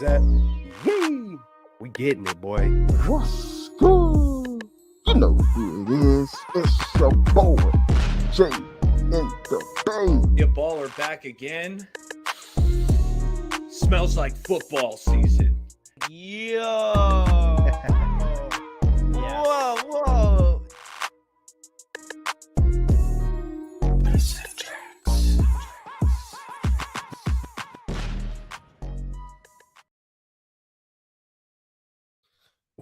is up? Yee! We getting it, boy. What's good? You know who it is. It's your boy, Jay in the Bay. Your baller back again. Smells like football season. Yo. Whoa.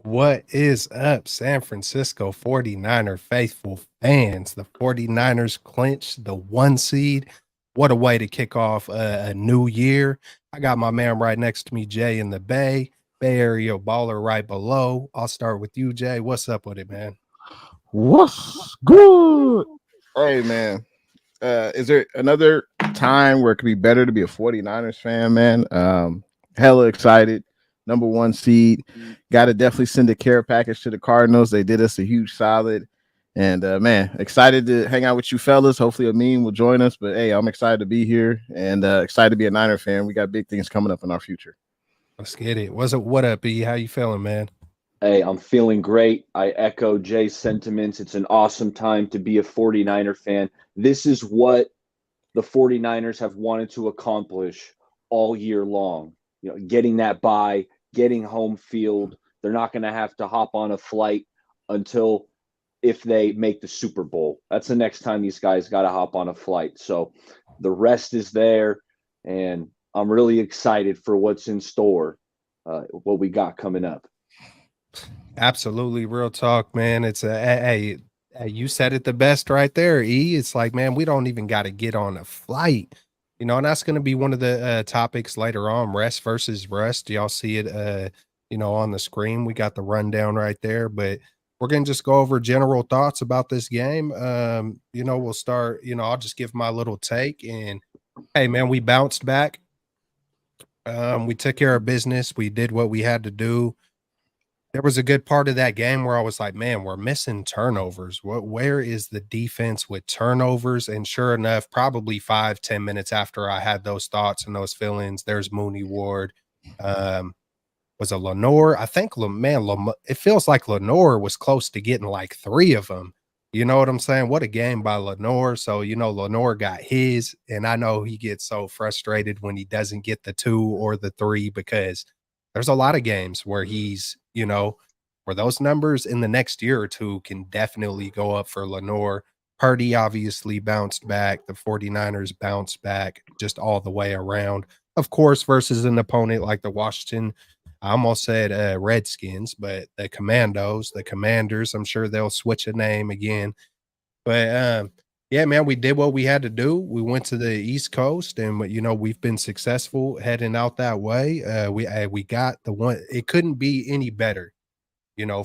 What is up, San Francisco 49er faithful fans? The 49ers clinched the 1 seed. What a way to kick off a new year. I got my man right next to me, Jay in the Bay Area baller right below. I'll start with you, Jay. What's up with it, man? What's good? Hey, man. Is there another time where it could be better to be a 49ers fan, man? Hella excited. Number 1 seed. Got to definitely send a care package to the Cardinals. They did us a huge solid. And, man, excited to hang out with you fellas. Hopefully Amin will join us. But, hey, I'm excited to be here and excited to be a Niner fan. We got big things coming up in our future. Let's get it. What up, E? How you feeling, man? Hey, I'm feeling great. I echo Jay's sentiments. It's an awesome time to be a 49er fan. This is what the 49ers have wanted to accomplish all year long. You know, getting that bye, getting home field. They're not going to have to hop on a flight until if they make the Super Bowl. That's the next time these guys got to hop on a flight. So the rest is there, and I'm really excited for what's in store, what we got coming up. Absolutely, real talk, man. It's hey, you said it the best right there, E. It's like, man, we don't even got to get on a flight, you know, and that's going to be one of the topics later on, rest versus rust. Y'all see it, on the screen. We got the rundown right there, but we're going to just go over general thoughts about this game. We'll start, I'll just give my little take, and hey, man, we bounced back. We took care of business. We did what we had to do. There was a good part of that game where I was like, man, we're missing turnovers. Where is the defense with turnovers? And sure enough, probably 5-10 minutes after I had those thoughts and those feelings, there's Mooney Ward. Was it Lenore? I think, it feels like Lenore was close to getting like 3 of them. You know what I'm saying? What a game by Lenore. So, Lenore got his, and I know he gets so frustrated when he doesn't get the 2 or the 3 because there's a lot of games where he's, where those numbers in the next year or two can definitely go up for Lenore. Purdy obviously bounced back. The 49ers bounced back just all the way around. Of course, versus an opponent like the Washington, I almost said Redskins, but the Commanders, I'm sure they'll switch a name again. But yeah, man, we did what we had to do. We went to the East Coast, and we've been successful heading out that way. We got the one. It couldn't be any better,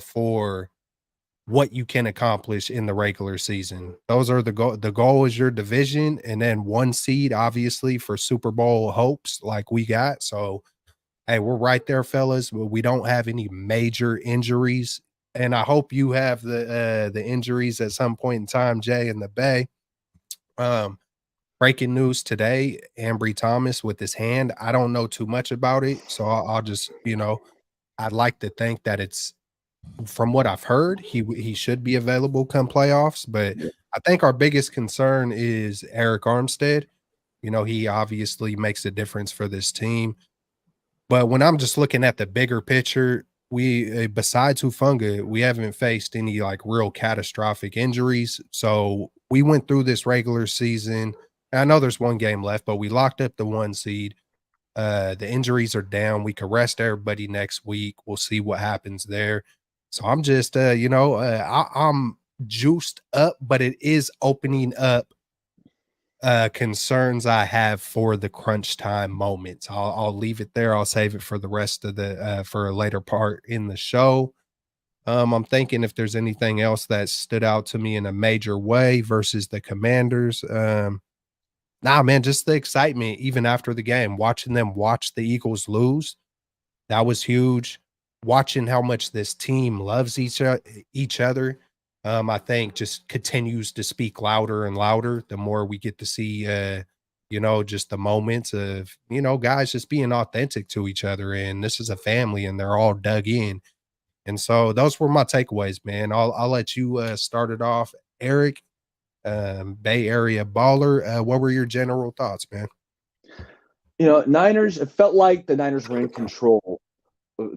for what you can accomplish in the regular season. Those are the goal. The goal is your division, and then 1 seed, obviously, for Super Bowl hopes like we got. So, hey, we're right there, fellas. But we don't have any major injuries, and I hope you have the injuries at some point in time, Jay, in the Bay. Breaking news today, Ambry Thomas with his hand. I don't know too much about it, so I'll just, I'd like to think that it's, from what I've heard, he should be available come playoffs, but I think our biggest concern is Eric Armstead. He obviously makes a difference for this team. But when I'm just looking at the bigger picture, we besides Hufanga, we haven't faced any like real catastrophic injuries. So we went through this regular season. I know there's 1 game left, but we locked up the 1 seed. The injuries are down. We can rest everybody next week. We'll see what happens there. So I'm just, I'm juiced up, but it is opening up concerns I have for the crunch time moments. I'll leave it there. I'll save it for the rest of the for a later part in the show. I'm thinking if there's anything else that stood out to me in a major way versus the Commanders. Nah, man, just the excitement even after the game, watching them watch the Eagles lose. That was huge. Watching how much this team loves each other. I think just continues to speak louder and louder the more we get to see, just the moments of, guys just being authentic to each other. And this is a family and they're all dug in. And so those were my takeaways, man. I'll let you start it off. Eric, Bay Area baller. What were your general thoughts, man? Niners, it felt like the Niners were in control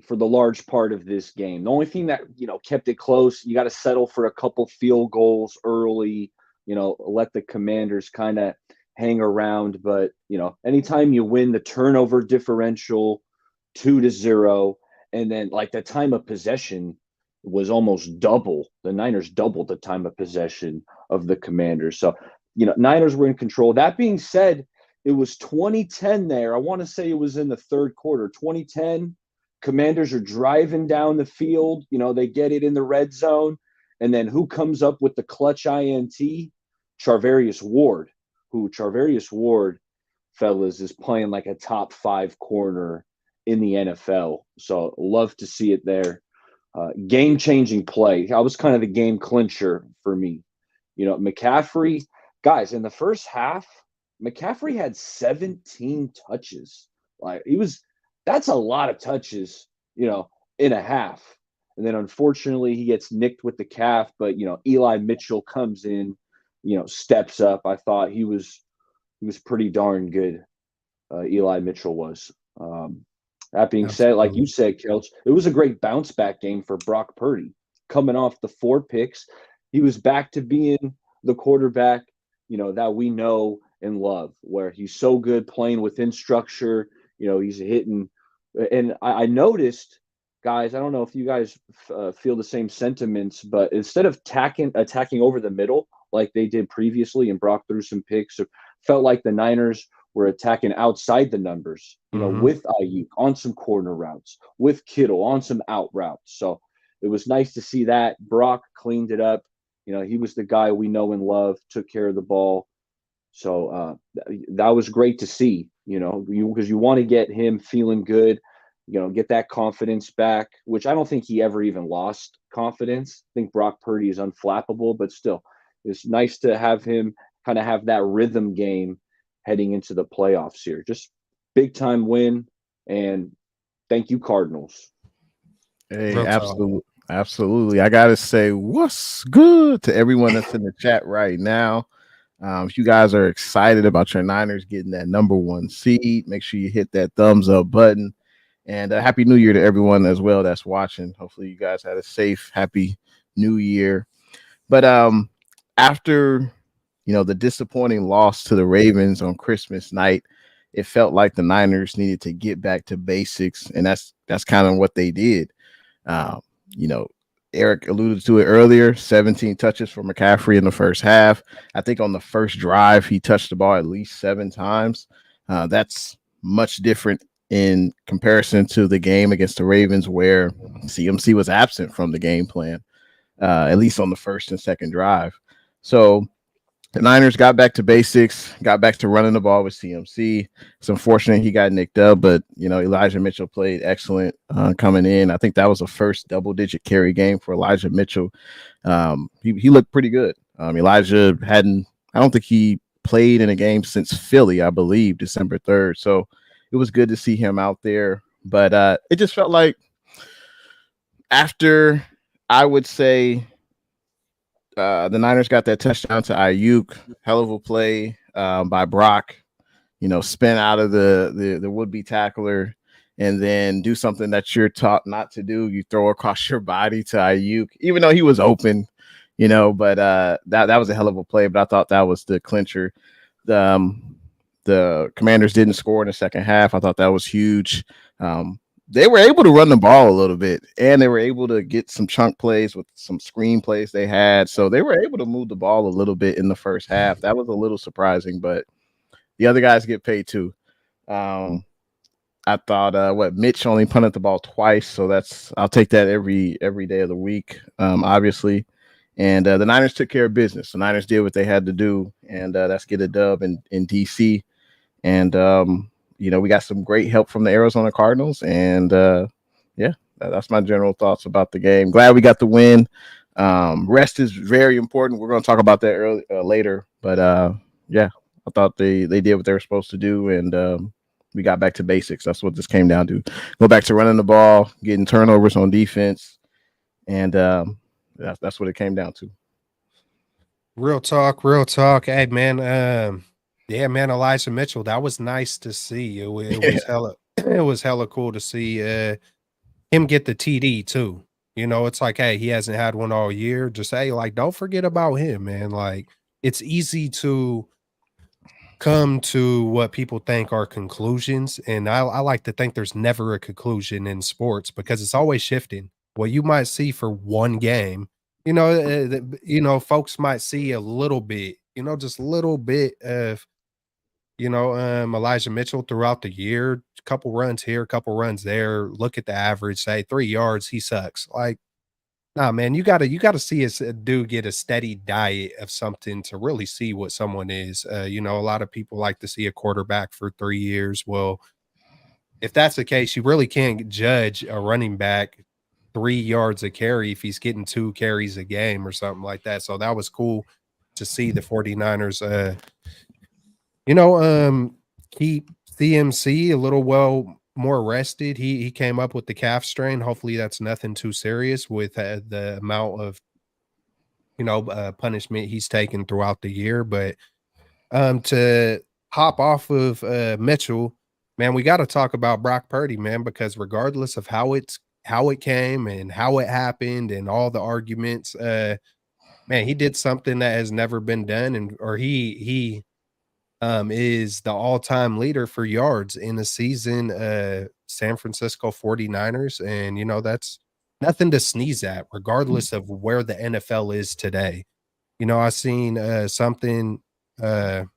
for the large part of this game. The only thing that, kept it close, you got to settle for a couple field goals early, let the Commanders kind of hang around. But, anytime you win the turnover differential 2-0, and then like the time of possession was almost double. The Niners doubled the time of possession of the Commanders. So, Niners were in control. That being said, it was 2010 there. I want to say it was in the third quarter. 2010, Commanders are driving down the field. They get it in the red zone. And then who comes up with the clutch INT? Charvarius Ward, fellas, is playing like a top 5 corner in the NFL. So love to see it there. Game-changing play. I was kind of the game clincher for me. McCaffrey, guys, in the first half, McCaffrey had 17 touches. That's a lot of touches, in a half. And then unfortunately he gets nicked with the calf, but Eli Mitchell comes in, steps up. I thought he was pretty darn good. Eli Mitchell was. That being said, like you said, Kelch, it was a great bounce back game for Brock Purdy. Coming off the 4 picks, he was back to being the quarterback, that we know and love, where he's so good playing within structure. He's hitting. And I noticed, guys, I don't know if you guys feel the same sentiments, but instead of attacking over the middle like they did previously, and Brock threw some picks, it felt like the Niners were attacking outside the numbers, with Ayuk on some corner routes, with Kittle on some out routes. So it was nice to see that. Brock cleaned it up. He was the guy we know and love, took care of the ball. So that was great to see, because you want to get him feeling good, get that confidence back, which I don't think he ever even lost confidence. I think Brock Purdy is unflappable, but still, it's nice to have him kind of have that rhythm game heading into the playoffs here. Just big time win, and thank you, Cardinals. Hey, absolutely. I gotta say, what's good to everyone that's in the chat right now. If you guys are excited about your Niners getting that number 1 seed, make sure you hit that thumbs up button. And Happy New Year to everyone as well that's watching. Hopefully you guys had a safe, happy New Year. But after the disappointing loss to the Ravens on Christmas night, it felt like the Niners needed to get back to basics, and that's kind of what they did. Eric alluded to it earlier, 17 touches for McCaffrey in the first half. I think on the first drive, he touched the ball at least 7 times. That's much different in comparison to the game against the Ravens, where CMC was absent from the game plan, at least on the first and second drive. So the Niners got back to basics, got back to running the ball with CMC. It's unfortunate he got nicked up, but, Elijah Mitchell played excellent coming in. I think that was the first double-digit carry game for Elijah Mitchell. He looked pretty good. Elijah I don't think he played in a game since Philly, I believe, December 3rd. So it was good to see him out there. But it just felt like after, I would say, the Niners got that touchdown to Ayuk, hell of a play by Brock, spin out of the would-be tackler and then do something that you're taught not to do. You throw across your body to Ayuk, even though he was open, but that was a hell of a play. But I thought that was the clincher. The Commanders didn't score in the second half. I thought that was huge. They were able to run the ball a little bit, and they were able to get some chunk plays with some screen plays they had. So they were able to move the ball a little bit in the first half. That was a little surprising, but the other guys get paid too. I thought Mitch only punted the ball twice, so I'll take that every day of the week, obviously. And the Niners took care of business. The Niners did what they had to do, and that's get a dub in DC. And we got some great help from the Arizona Cardinals, and that's my general thoughts about the game. Glad we got the win. Rest is very important. We're going to talk about that later, but I thought they did what they were supposed to do, and we got back to basics. That's what this came down to. Go back to running the ball, getting turnovers on defense, and that's what it came down to. Real talk, real talk. Hey man, yeah, man, Elijah Mitchell, that was nice to see. It was hella it was hella cool to see him get the TD too. You know, it's like, hey, he hasn't had one all year. Just hey, like, don't forget about him, man. Like, it's easy to come to what people think are conclusions. And I like to think there's never a conclusion in sports because it's always shifting. What you might see for one game, folks might see a little bit, just a little bit of, Elijah Mitchell throughout the year, couple runs here, couple runs there. Look at the average, say 3 yards, he sucks. Like, nah, man, you gotta see a dude get a steady diet of something to really see what someone is. A lot of people like to see a quarterback for 3 years. Well, if that's the case, you really can't judge a running back 3 yards a carry if he's getting 2 carries a game or something like that. So that was cool to see the 49ers keep CMC a little more rested. He came up with the calf strain. Hopefully that's nothing too serious with the amount of punishment he's taken throughout the year. But to hop off of Mitchell, man, we got to talk about Brock Purdy, man, because regardless of how it came and how it happened and all the arguments, man, he did something that has never been done, or he is the all-time leader for yards in the season, San Francisco 49ers. And, that's nothing to sneeze at, regardless of where the NFL is today. I seen something, I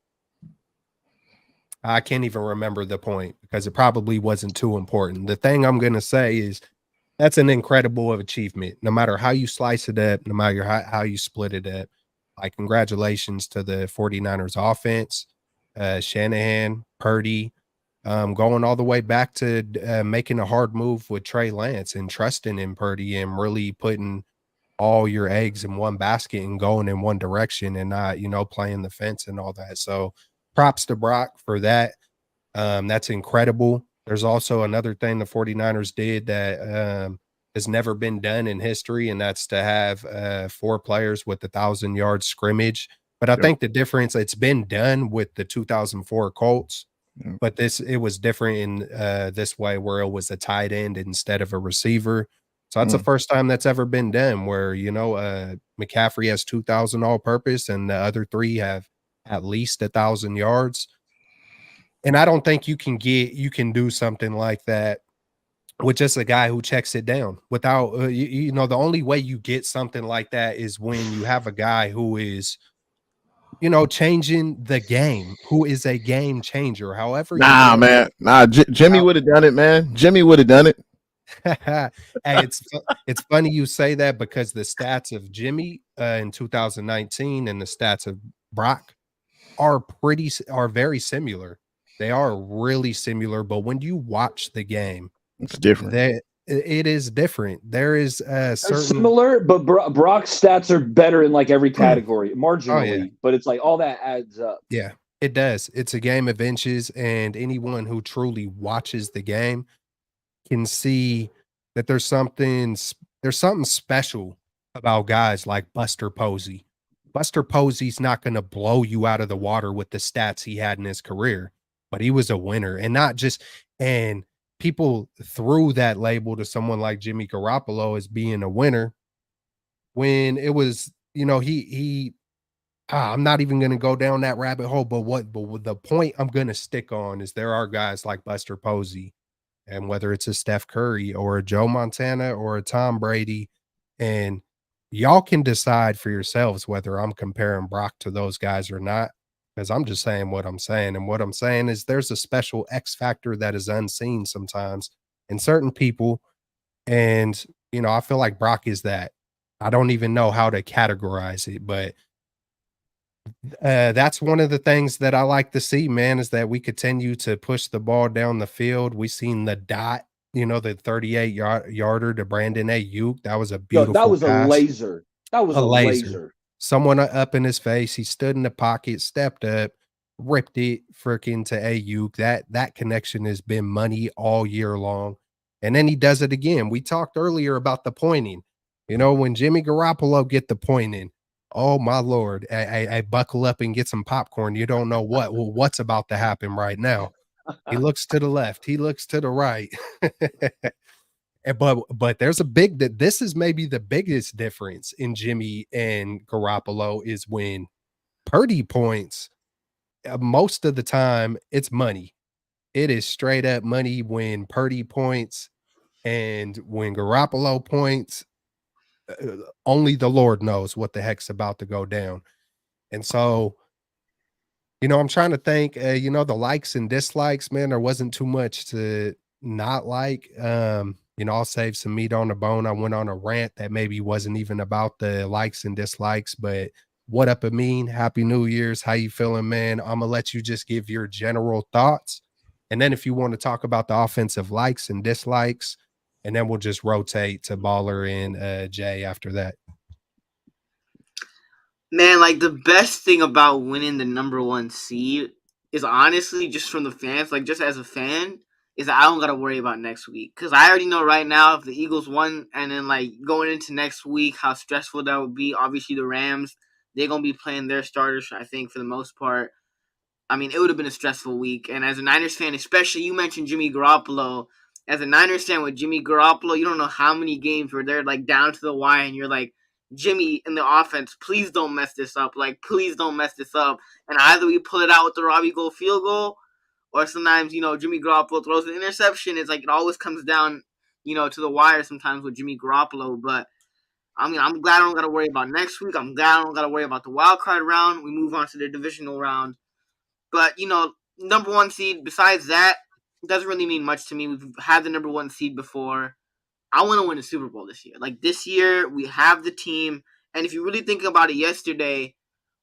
can't even remember the point because it probably wasn't too important. The thing I'm going to say is that's an incredible achievement, no matter how you slice it up, no matter how you split it up. Like, congratulations to the 49ers offense. Shanahan, Purdy, going all the way back to making a hard move with Trey Lance and trusting in Purdy and really putting all your eggs in one basket and going in one direction and not, playing the fence and all that. So props to Brock for that. That's incredible. There's also another thing the 49ers did that has never been done in history, and that's to have 4 players with 1,000-yard scrimmage. But I think the difference, it's been done with the 2004 Colts, but it was different in this way where it was a tight end instead of a receiver. So that's the first time that's ever been done where, McCaffrey has 2,000 all purpose and the other 3 have at least 1,000 yards. And I don't think you can do something like that with just a guy who checks it down without, the only way you get something like that is when you have a guy who is, changing the game, who is a game changer. However, man. Jimmy would have done it, man. Jimmy would have done it. Hey, it's funny you say that because the stats of Jimmy in 2019 and the stats of Brock are very similar. They are really similar, but when you watch the game, it's different. It is different. There is certain similar, but Brock's stats are better in like every category, marginally. But it's like all that adds up. Yeah, it does. It's a game of inches, and anyone who truly watches the game can see that there's something special about guys like Buster Posey. Buster Posey's not going to blow you out of the water with the stats he had in his career, but he was a winner, and people threw that label to someone like Jimmy Garoppolo as being a winner when it was, I'm not even going to go down that rabbit hole, but the point I'm going to stick on is there are guys like Buster Posey, and whether it's a Steph Curry or a Joe Montana or a Tom Brady, and y'all can decide for yourselves whether I'm comparing Brock to those guys or not. Because I'm just saying what I'm saying. And what I'm saying is there's a special X factor that is unseen sometimes in certain people. And, I feel like Brock is that. I don't even know how to categorize it, but that's one of the things that I like to see, man, is that we continue to push the ball down the field. We seen the dot, the 38-yarder to Brandon Ayuk. That was a beautiful that was pass. A laser. That was a laser. Someone up in his face. He stood in the pocket, stepped up, ripped it freaking to Ayuk. That connection has been money all year long. And then he does it again. We talked earlier about the pointing. When Jimmy Garoppolo get the pointing, oh my lord, I buckle up and get some popcorn. You don't know what's about to happen right now. He looks to the left, he looks to the right. But there's a big that this is maybe the biggest difference in Jimmy and Garoppolo is when Purdy points, most of the time it's money. It is straight up money when Purdy points, and when Garoppolo points, only the Lord knows what the heck's about to go down. And so, I'm trying to think, the likes and dislikes, man, there wasn't too much to not like. I'll save some meat on the bone. I went on a rant that maybe wasn't even about the likes and dislikes, but what up, Amin? Happy New Year's. How you feeling, man? I'm gonna let you just give your general thoughts. And then if you want to talk about the offensive likes and dislikes, and then we'll just rotate to Baller and Jay after that. Man, like the best thing about winning the number one seed is honestly just from the fans, like just as a fan, is that I don't gotta worry about next week. Cause I already know right now if the Eagles won and then like going into next week, how stressful that would be. Obviously the Rams, they're gonna be playing their starters, I think, for the most part. I mean, it would have been a stressful week. And as a Niners fan, especially you mentioned Jimmy Garoppolo. As a Niners fan with Jimmy Garoppolo, you don't know how many games where they're like down to the wire and you're like, Jimmy in the offense, please don't mess this up. Like, please don't mess this up. And either we pull it out with the Robbie Gold field goal, or sometimes, Jimmy Garoppolo throws an interception. It's like it always comes down, to the wire sometimes with Jimmy Garoppolo. But I mean, I'm glad I don't got to worry about next week. I'm glad I don't got to worry about the wild card round. We move on to the divisional round. But, number one seed, besides that, doesn't really mean much to me. We've had the number one seed before. I want to win a Super Bowl this year. Like, this year, we have the team. And if you really think about it yesterday,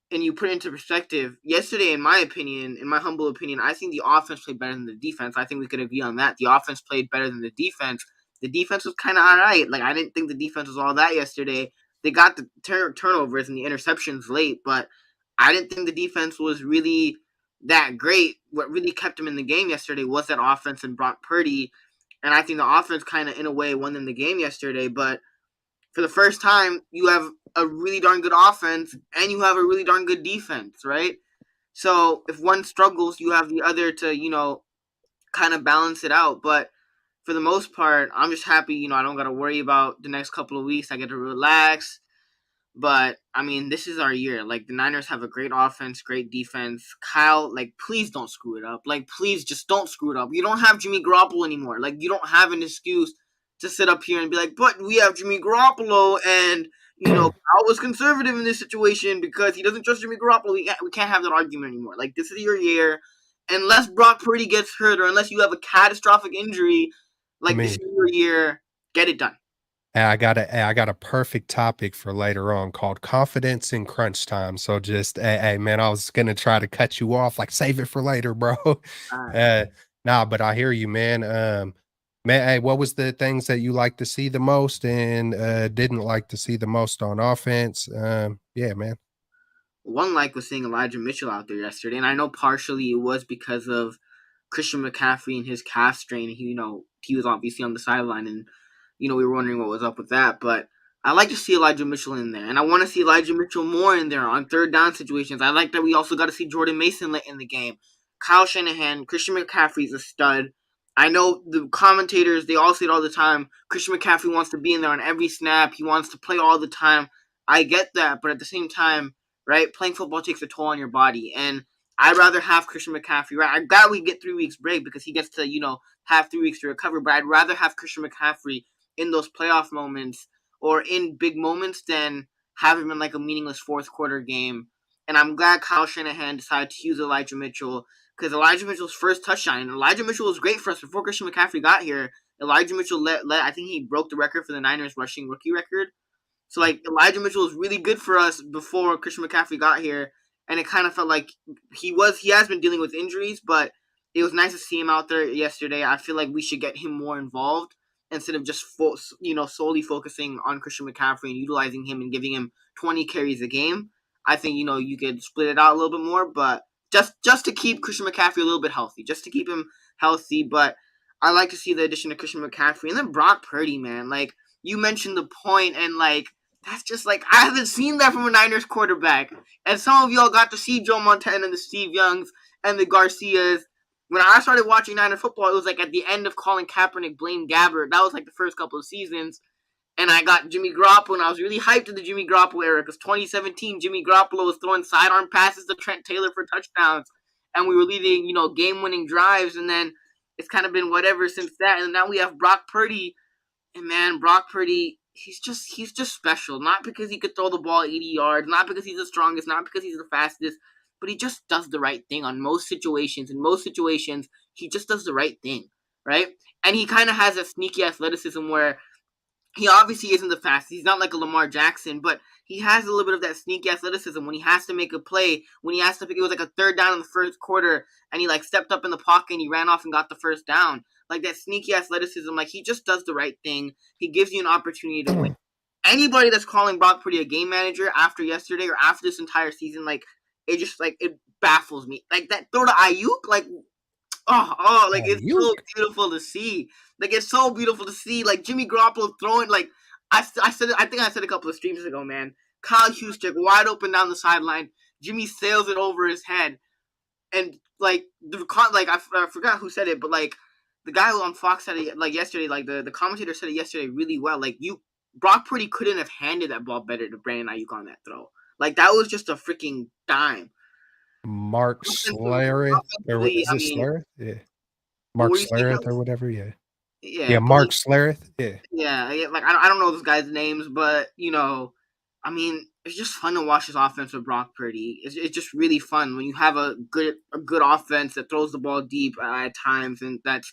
and you put it into perspective, yesterday, in my opinion, in my humble opinion, I think the offense played better than the defense. I think we could agree on that. The offense played better than the defense. The defense was kind of all right. Like, I didn't think the defense was all that yesterday. They got the turnovers and the interceptions late, but I didn't think the defense was really that great. What really kept them in the game yesterday was that offense and Brock Purdy. And I think the offense kind of, in a way, won them the game yesterday. But for the first time, you have a really darn good offense and you have a really darn good defense, right? So if one struggles, you have the other to, kind of balance it out. But for the most part, I'm just happy, I don't got to worry about the next couple of weeks. I get to relax. But, I mean, this is our year. Like, the Niners have a great offense, great defense. Kyle, like, please don't screw it up. Like, please just don't screw it up. You don't have Jimmy Garoppolo anymore. Like, you don't have an excuse to sit up here and be like, but we have Jimmy Garoppolo, and, I was conservative in this situation because he doesn't trust Jimmy Garoppolo. We can't have that argument anymore. Like, this is your year. Unless Brock Purdy gets hurt or unless you have a catastrophic injury, like, this is your year. Get it done. I got a perfect topic for later on called confidence in crunch time. So just, hey, man, I was gonna try to cut you off, like save it for later, bro. Uh, nah, but I hear you, man. Man, hey, what was the things that you like to see the most and didn't like to see the most on offense? Yeah, man. One like was seeing Elijah Mitchell out there yesterday, and I know partially it was because of Christian McCaffrey and his calf strain. He was obviously on the sideline, and we were wondering what was up with that. But I like to see Elijah Mitchell in there, and I want to see Elijah Mitchell more in there on third down situations. I like that we also got to see Jordan Mason late in the game. Kyle Shanahan, Christian McCaffrey's a stud. I know the commentators, they all say it all the time. Christian McCaffrey wants to be in there on every snap. He wants to play all the time. I get that, but at the same time, right, playing football takes a toll on your body. And I'd rather have Christian McCaffrey, right? I'm glad we get 3 weeks break because he gets to, have 3 weeks to recover. But I'd rather have Christian McCaffrey in those playoff moments or in big moments than have him in like a meaningless fourth quarter game. And I'm glad Kyle Shanahan decided to use Elijah Mitchell because Elijah Mitchell's first touchdown. And Elijah Mitchell was great for us before Christian McCaffrey got here. Elijah Mitchell I think he broke the record for the Niners rushing rookie record. So, like, Elijah Mitchell was really good for us before Christian McCaffrey got here, and it kind of felt like he has been dealing with injuries, but it was nice to see him out there yesterday. I feel like we should get him more involved instead of just solely focusing on Christian McCaffrey and utilizing him and giving him 20 carries a game. I think you could split it out a little bit more, but just to keep Christian McCaffrey a little bit healthy, just to keep him healthy. But I like to see the addition of Christian McCaffrey and then Brock Purdy, man. Like you mentioned the point, and like that's just like I haven't seen that from a Niners quarterback. And some of y'all got to see Joe Montana and the Steve Youngs and the Garcias. When I started watching Niner football, it was like at the end of Colin Kaepernick, Blaine Gabbert. That was like the first couple of seasons. And I got Jimmy Garoppolo, and I was really hyped at the Jimmy Garoppolo era because 2017, Jimmy Garoppolo was throwing sidearm passes to Trent Taylor for touchdowns, and we were leading, game-winning drives. And then it's kind of been whatever since that. And now we have Brock Purdy, and man, Brock Purdy, he's just special. Not because he could throw the ball 80 yards, not because he's the strongest, not because he's the fastest, but he just does the right thing on most situations. In most situations, he just does the right thing, right? And he kind of has a sneaky athleticism where he obviously isn't the fastest. He's not like a Lamar Jackson, but he has a little bit of that sneaky athleticism when he has to make a play. When he has to, it was like a third down in the first quarter, and he like stepped up in the pocket and he ran off and got the first down. Like that sneaky athleticism, like he just does the right thing. He gives you an opportunity to win. Anybody that's calling Brock Purdy a game manager after yesterday or after this entire season, like it just like it baffles me. Like that throw to Ayuk, like like it's so beautiful to see. Like it's so beautiful to see. Like Jimmy Garoppolo throwing, like I said, I think I said a couple of streams ago, man. Kyle Juszczyk wide open down the sideline. Jimmy sails it over his head, and like I forgot who said it, but like the guy on Fox said it like yesterday. Like the commentator said it yesterday really well. Like Brock Purdy couldn't have handed that ball better to Brandon Ayuk on that throw. Like that was just a freaking dime. Mark Schlereth, or is this Schlereth? Yeah, Mark Schlereth or whatever. Yeah, Mark Schlereth. Yeah. Like I don't know those guys' names, but I mean, it's just fun to watch this offense with Brock Purdy. It's just really fun when you have a good offense that throws the ball deep at times, and that's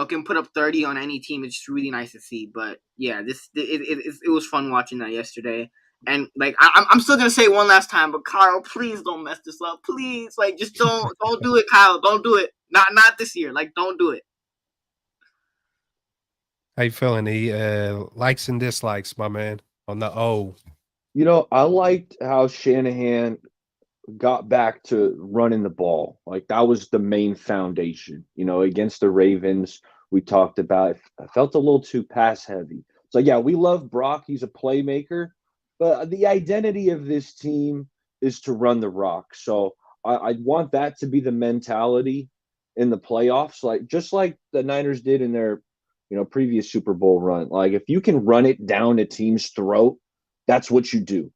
can put up 30 on any team. It's just really nice to see. But yeah, it was fun watching that yesterday. And like I'm still gonna say it one last time, but Kyle, please don't mess this up. Please, like just don't do it, Kyle. Don't do it. Not this year. Like don't do it. How you feeling, E? Likes and dislikes, my man, on the O. I liked how Shanahan got back to running the ball. Like that was the main foundation. Against the Ravens, we talked about. I felt a little too pass heavy. So yeah, we love Brock. He's a playmaker. But the identity of this team is to run the rock. So I want that to be the mentality in the playoffs, like just like the Niners did in their previous Super Bowl run. Like if you can run it down a team's throat, that's what you do.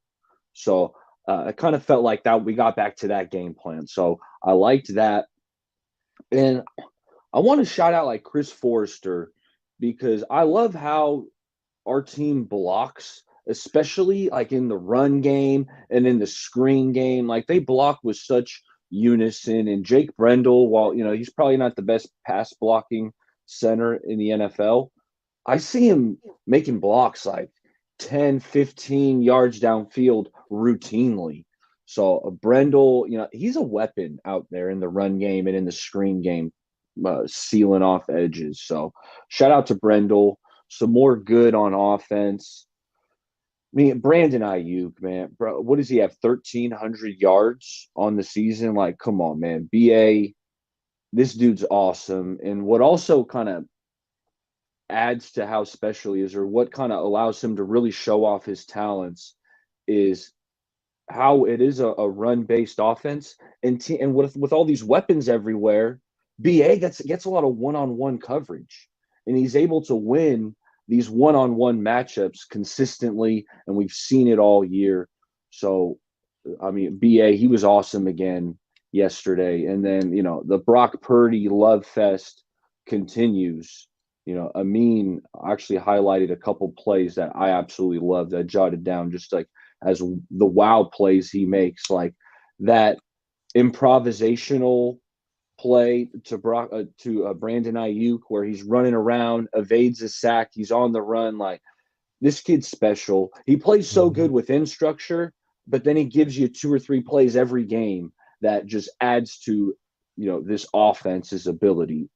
So I kind of felt like that we got back to that game plan. So I liked that. And I want to shout out like Chris Forrester because I love how our team blocks, especially like in the run game and in the screen game. Like they block with such unison. And Jake Brendel, while he's probably not the best pass blocking center in the NFL, I see him making blocks like 10, 15 yards downfield routinely. So Brendel, he's a weapon out there in the run game and in the screen game, sealing off edges. So shout out to Brendel. Some more good on offense. I mean, Brandon Ayuk, man, bro, what does he have? 1,300 yards on the season? Like, come on, man. BA, this dude's awesome. And what also kind of adds to how special he is, or what kind of allows him to really show off his talents, is how it is a run-based offense. And with all these weapons everywhere, BA gets a lot of one-on-one coverage. And he's able to win these one-on-one matchups consistently, and we've seen it all year. So, I mean, BA, he was awesome again yesterday. And then, the Brock Purdy love fest continues. Amin actually highlighted a couple plays that I absolutely loved. I jotted down just like as the wow plays he makes, like that improvisational play to Brandon Ayuk where he's running around, evades a sack, he's on the run. Like this kid's special. He plays so good within structure, but then he gives you 2 or 3 plays every game that just adds to this offense's ability.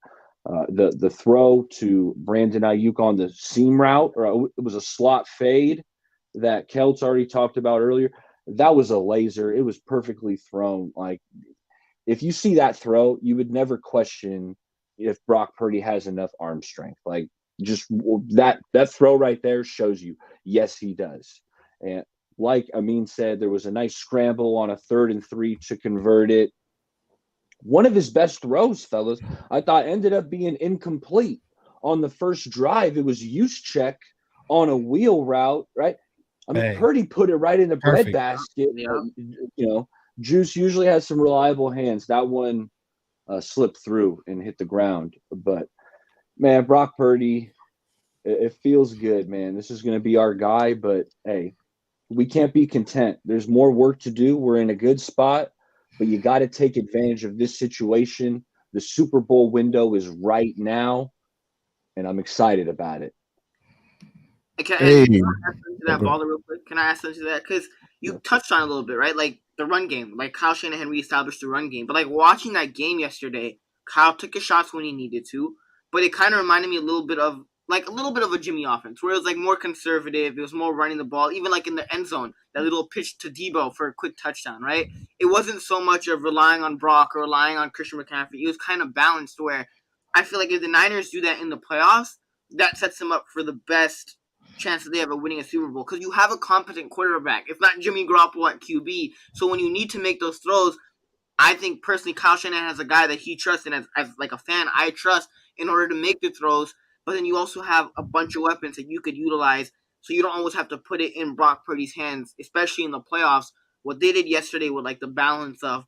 The throw to Brandon Ayuk on the seam route, or it was a slot fade that Kelt's already talked about earlier. That was a laser. It was perfectly thrown. Like if you see that throw, you would never question if Brock Purdy has enough arm strength. Like just that throw right there shows you, yes, he does. And like Amin said, there was a nice scramble on a 3rd and 3 to convert it. One of his best throws, fellas, I thought ended up being incomplete on the first drive. It was Juszczyk on a wheel route, right? I mean, Hey, Purdy put it right in the perfect. breadbasket. Yeah. Juice usually has some reliable hands. That one slipped through and hit the ground. But, man, Brock Purdy, it feels good, man. This is going to be our guy. But, hey, we can't be content. There's more work to do. We're in a good spot. But you got to take advantage of this situation. The Super Bowl window is right now, and I'm excited about it. Can I Hey, ask into that baller real quick? Can I ask into that? Because you touched on it a little bit, right? Like the run game. Like Kyle Shanahan reestablished the run game. But like watching that game yesterday, Kyle took his shots when he needed to. But it kind of reminded me a little bit of a Jimmy offense, where it was like more conservative. It was more running the ball, even like in the end zone, that little pitch to Debo for a quick touchdown, right? It wasn't so much of relying on Brock or relying on Christian McCaffrey. It was kind of balanced where I feel like if the Niners do that in the playoffs, that sets them up for the best chance that they have of winning a Super Bowl, because you have a competent quarterback. It's not Jimmy Garoppolo at QB. So when you need to make those throws, I think personally Kyle Shanahan has a guy that he trusts, and as like a fan, I trust in order to make the throws. But then you also have a bunch of weapons that you could utilize, so you don't always have to put it in Brock Purdy's hands, especially in the playoffs. What they did yesterday with like the balance of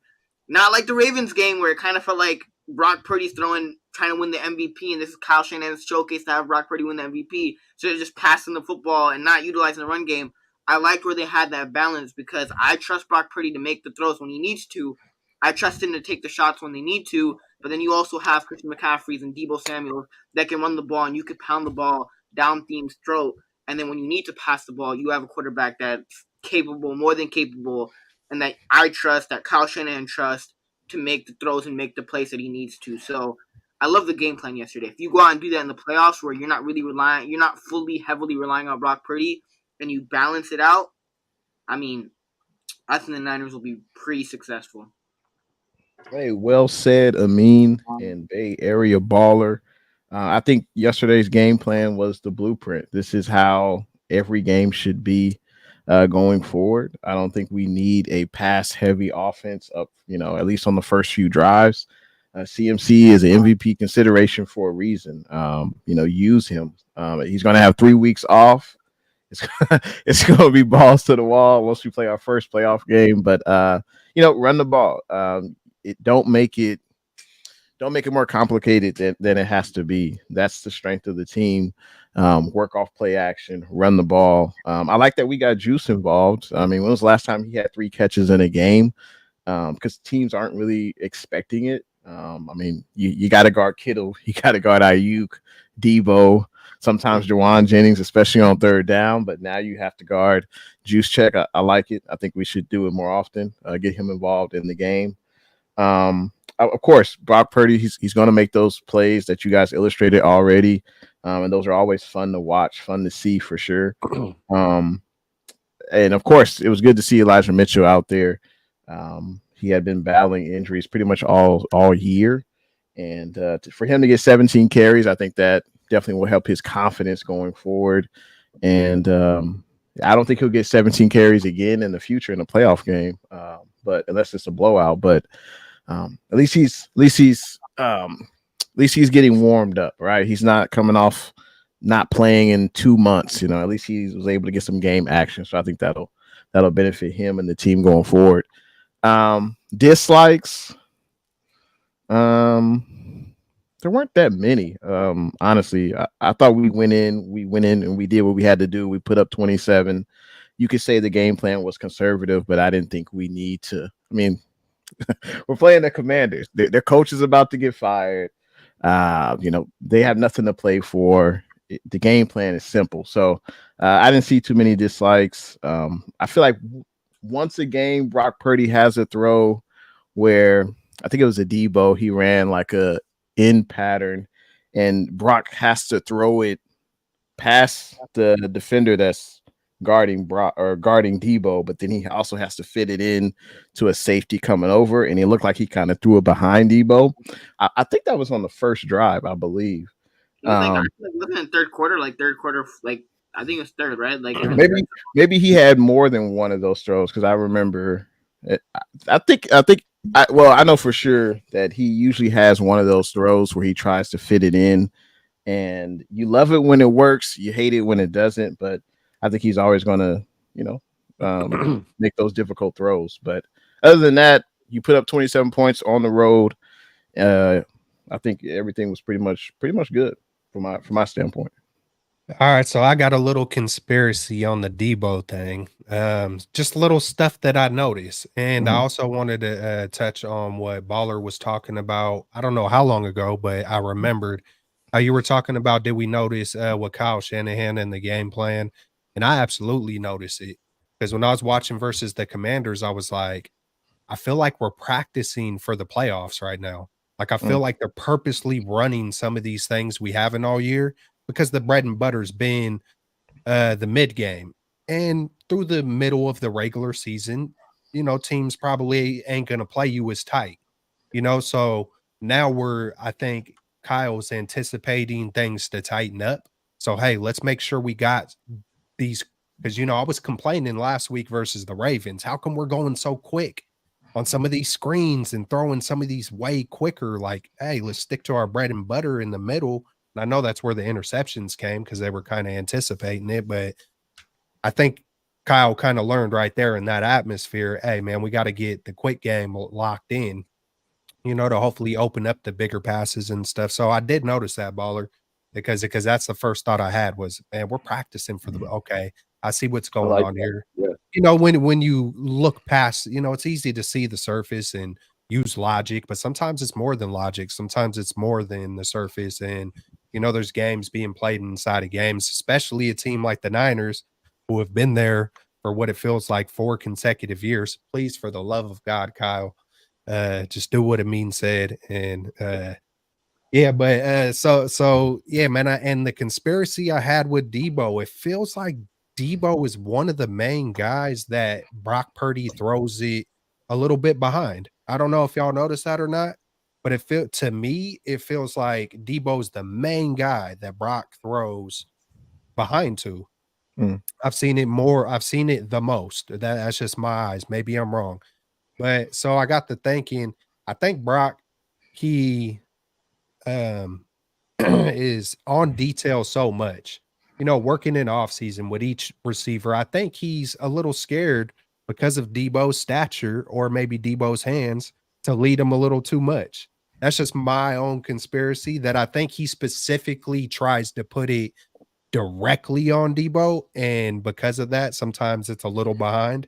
not like the Ravens game where it kind of felt like Brock Purdy's trying to win the MVP, and this is Kyle Shanahan's showcase to have Brock Purdy win the MVP. So they're just passing the football and not utilizing the run game. I liked where they had that balance because I trust Brock Purdy to make the throws when he needs to. I trust him to take the shots when they need to. But then you also have Christian McCaffrey's and Debo Samuel that can run the ball, and you could pound the ball down team's throat. And then when you need to pass the ball, you have a quarterback that's capable, more than capable, and that I trust, that Kyle Shanahan trusts to make the throws and make the plays that he needs to. So I love the game plan yesterday. If you go out and do that in the playoffs where you're not fully heavily relying on Brock Purdy, and you balance it out, I mean, I think the Niners will be pretty successful. hey, well said, Amin and Bay Area baller. I think yesterday's game plan was the blueprint. This is how every game should be going forward. I don't think we need a pass heavy offense up, at least on the first few drives. CMC is an MVP consideration for a reason. Use him. He's going to have 3 weeks off. It's going to be balls to the wall once we play our first playoff game. But run the ball. Don't make it more complicated than it has to be. That's the strength of the team. Work off play action, run the ball. I like that we got Juice involved. I mean, when was the last time he had 3 catches in a game? Because teams aren't really expecting it. You got to guard Kittle, you got to guard Ayuk, Debo, sometimes Jawan Jennings, especially on 3rd down. But now you have to guard Juszczyk. I like it. I think we should do it more often. Get him involved in the game. Of course, Brock Purdy, he's going to make those plays that you guys illustrated already. And those are always fun to watch, fun to see for sure. And of course, it was good to see Elijah Mitchell out there. He had been battling injuries pretty much all year. And for him to get 17 carries, I think that definitely will help his confidence going forward. And I don't think he'll get 17 carries again in the future in a playoff game, but unless it's a blowout. But at least he's getting warmed up, right? He's not coming off not playing in 2 months. At least he was able to get some game action. So I think that'll benefit him and the team going forward. Dislikes. There weren't that many. Honestly, I thought we went in and we did what we had to do. We put up 27. You could say the game plan was conservative, but I didn't think we need to. I mean, we're playing the Commanders. Their coach is about to get fired. They have nothing to play for. The game plan is simple. So I didn't see too many dislikes. I feel like once a game, Brock Purdy has a throw where I think it was a Debo. He ran like a in pattern, and Brock has to throw it past the defender that's guarding Brock or guarding Debo, but then he also has to fit it in to a safety coming over, and it looked like he kind of threw it behind Debo. I think that was on the first drive, I believe. It was wasn't in third quarter, like I think it was third, right? Like maybe he had more than one of those throws because I remember. I think I know for sure that he usually has one of those throws where he tries to fit it in, and you love it when it works, you hate it when it doesn't. But I think he's always going to, make those difficult throws. But other than that, you put up 27 points on the road. I think everything was pretty much good from my standpoint. All right, so I got a little conspiracy on the Debo thing. Just little stuff that I noticed, and I also wanted to touch on what Baller was talking about. I don't know how long ago, but I remembered how you were talking about. Did we notice with Kyle Shanahan and the game plan? And I absolutely noticed it because when I was watching versus the Commanders, I was like, I feel like we're practicing for the playoffs right now. Like I feel like they're purposely running some of these things we haven't all year because the bread and butter's been the mid game and through the middle of the regular season, teams probably ain't gonna play you as tight, So now I think Kyle's anticipating things to tighten up. So hey, let's make sure we got these because I was complaining last week versus the Ravens. How come we're going so quick on some of these screens and throwing some of these way quicker? Like, hey, let's stick to our bread and butter in the middle. And I know that's where the interceptions came because they were kind of anticipating it, but I think Kyle kind of learned right there in that atmosphere. Hey, man, we got to get the quick game locked in, to hopefully open up the bigger passes and stuff. So I did notice that, Baller, because that's the first thought I had was, man, we're practicing for the okay. I see what's going on here. Yeah. When you look past, it's easy to see the surface and use logic, but sometimes it's more than logic. Sometimes it's more than the surface. And there's games being played inside of games, especially a team like the Niners who have been there for what it feels like 4 consecutive years. Please, for the love of God, Kyle, just do what Amin said. And yeah, but so yeah, man. And the conspiracy I had with Debo, it feels like Debo is one of the main guys that Brock Purdy throws it a little bit behind. I don't know if y'all noticed that or not, but to me, it feels like Debo's the main guy that Brock throws behind to. I've seen it more. I've seen it the most. That's just my eyes. Maybe I'm wrong. But so I got to thinking, I think Brock, he um is on detail so much. Working in off season with each receiver, I think he's a little scared because of Debo's stature or maybe Debo's hands to lead him a little too much. That's just my own conspiracy that I think he specifically tries to put it directly on Debo, and because of that, sometimes it's a little behind.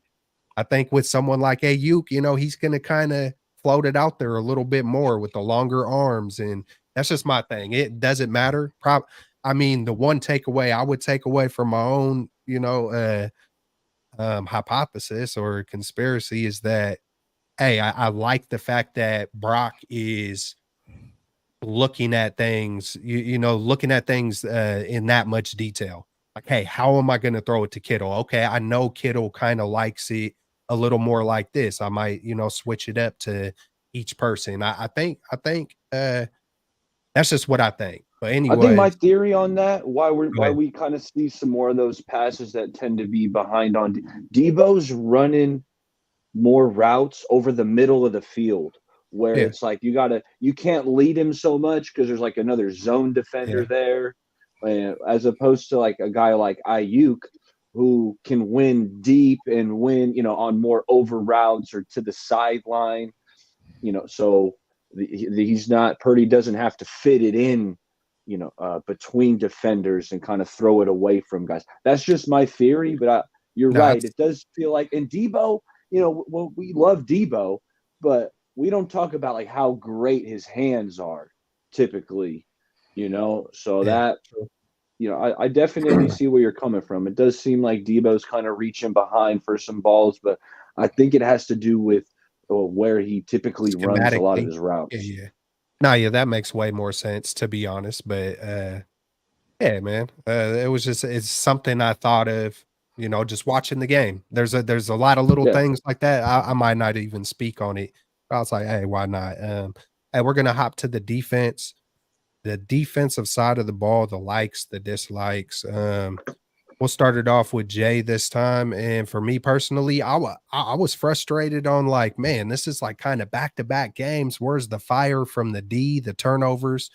I think with someone like Ayuk, he's going to kind of float it out there a little bit more with the longer arms, and that's just my thing. It doesn't matter. I mean, the one takeaway I would take away from my own, hypothesis or conspiracy is that, hey, I like the fact that Brock is looking at things, looking at things in that much detail. Like, hey, how am I going to throw it to Kittle? Okay, I know Kittle kind of likes it a little more like this. I might, switch it up to each person. I think that's just what I think. But I think my anyway, theory on that, why go ahead. we kind of see some more of those passes that tend to be behind on Debo's running more routes over the middle of the field where Yeah, it's like you can't lead him so much because there's like another zone defender yeah, there, as opposed to like a guy like Ayuk who can win deep and win, on more over routes or to the sideline, so he's not Purdy doesn't have to fit it in, between defenders and kind of throw it away from guys. That's just my theory, but you're no, right. It does feel like, and Debo, well, we love Debo, but we don't talk about like how great his hands are typically, so yeah, that, I definitely see where you're coming from. It does seem like Debo's kind of reaching behind for some balls, but I think it has to do with where he typically runs a lot of schematically, his routes. yeah. No, yeah, that makes way more sense to be honest. But yeah, man, it's something I thought of just watching the game. There's a lot of little Yeah. things like that. I might not even speak on it. I was like, hey, why not? Hey, we're gonna hop to the defense, the defensive side of the ball, the likes, the dislikes. We'll start it off with Jay this time. And for me personally, I was frustrated on like, man, this is like kind of back to back games. Where's the fire from the D? The turnovers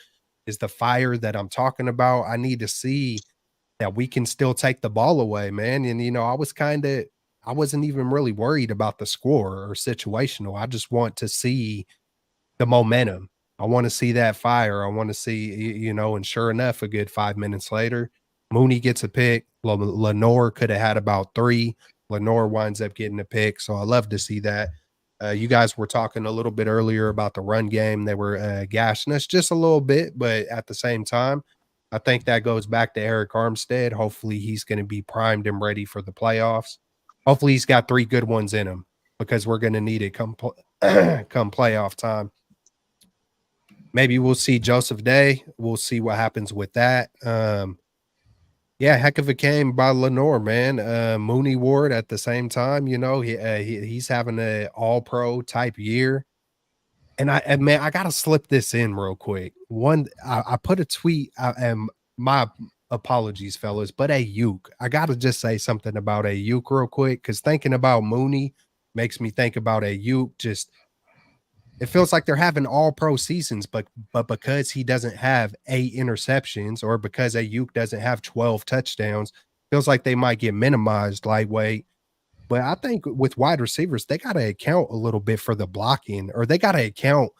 is the fire that I'm talking about. I need to see that we can still take the ball away, man. And, I wasn't even really worried about the score or situational. I just want to see the momentum. I want to see that fire. I want to see, and sure enough, a good 5 minutes later, Mooney gets a pick. Lenore could have had about three. Lenore winds up getting a pick. So I love to see that. You guys were talking a little bit earlier about the run game. They were gashing us just a little bit, but at the same time, I think that goes back to Eric Armstead. Hopefully, he's going to be primed and ready for the playoffs. Hopefully, he's got 3 good ones in him because we're going to need it come playoff time. Maybe we'll see Joseph Day. We'll see what happens with that. Yeah, heck of a game by Lenore, man. Mooney Ward at the same time, he's having an all-pro type year. And man, I gotta slip this in real quick. I put a tweet out, and my apologies, fellas, but Ayuk. I gotta just say something about Ayuk real quick because thinking about Mooney makes me think about Ayuk. Just it feels like they're having all pro seasons, but because he doesn't have 8 interceptions or because Ayuk doesn't have 12 touchdowns, feels like they might get minimized lightweight. But I think with wide receivers, they got to account a little bit for the blocking, or they got to account,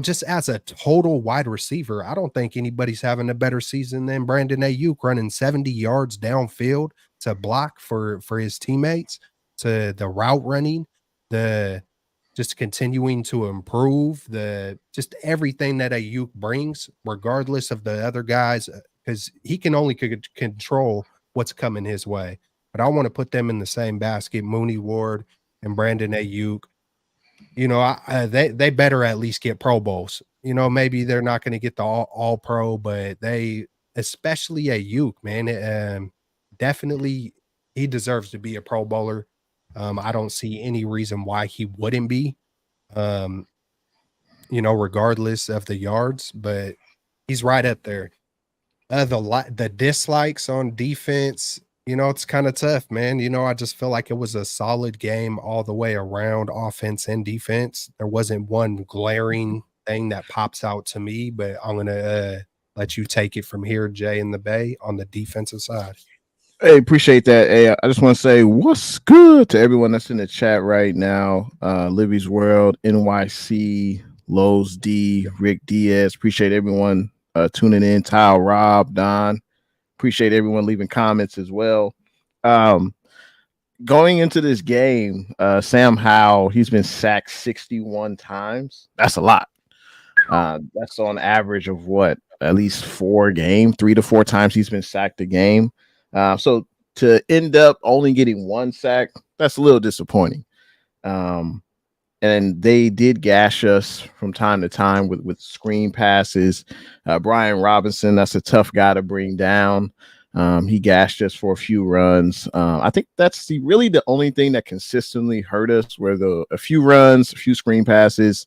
just as a total wide receiver. I don't think anybody's having a better season than Brandon Ayuk running 70 yards downfield to block for his teammates, to the route running, the just continuing to improve, the just everything that Ayuk brings, regardless of the other guys, because he can only control what's coming his way. But I want to put them in the same basket, Mooney Ward and Brandon Ayuk. They better at least get Pro Bowls. Maybe they're not going to get the all pro, but they, especially Ayuk, man, definitely he deserves to be a Pro Bowler. I don't see any reason why he wouldn't be, regardless of the yards, but he's right up there. The dislikes on defense, it's kind of tough, man. I just feel like it was a solid game all the way around, offense and defense. There wasn't one glaring thing that pops out to me, but I'm gonna let you take it from here, Jay in the Bay, on the defensive side. Hey, appreciate that. Hey, I just want to say what's good to everyone that's in the chat right now. Libby's World, NYC, Lowe's D, Rick Diaz. Appreciate everyone tuning in. Tile, Rob, Don. Appreciate everyone leaving comments as well. Going into this game, Sam Howell, he's been sacked 61 times. That's a lot. That's on average of what? At least 4 games, 3 to 4 times he's been sacked a game. So to end up only getting 1 sack, that's a little disappointing. And they did gash us from time to time with screen passes. Brian Robinson, that's a tough guy to bring down. He gashed us for a few runs. I think that's really the only thing that consistently hurt us, where a few runs, a few screen passes.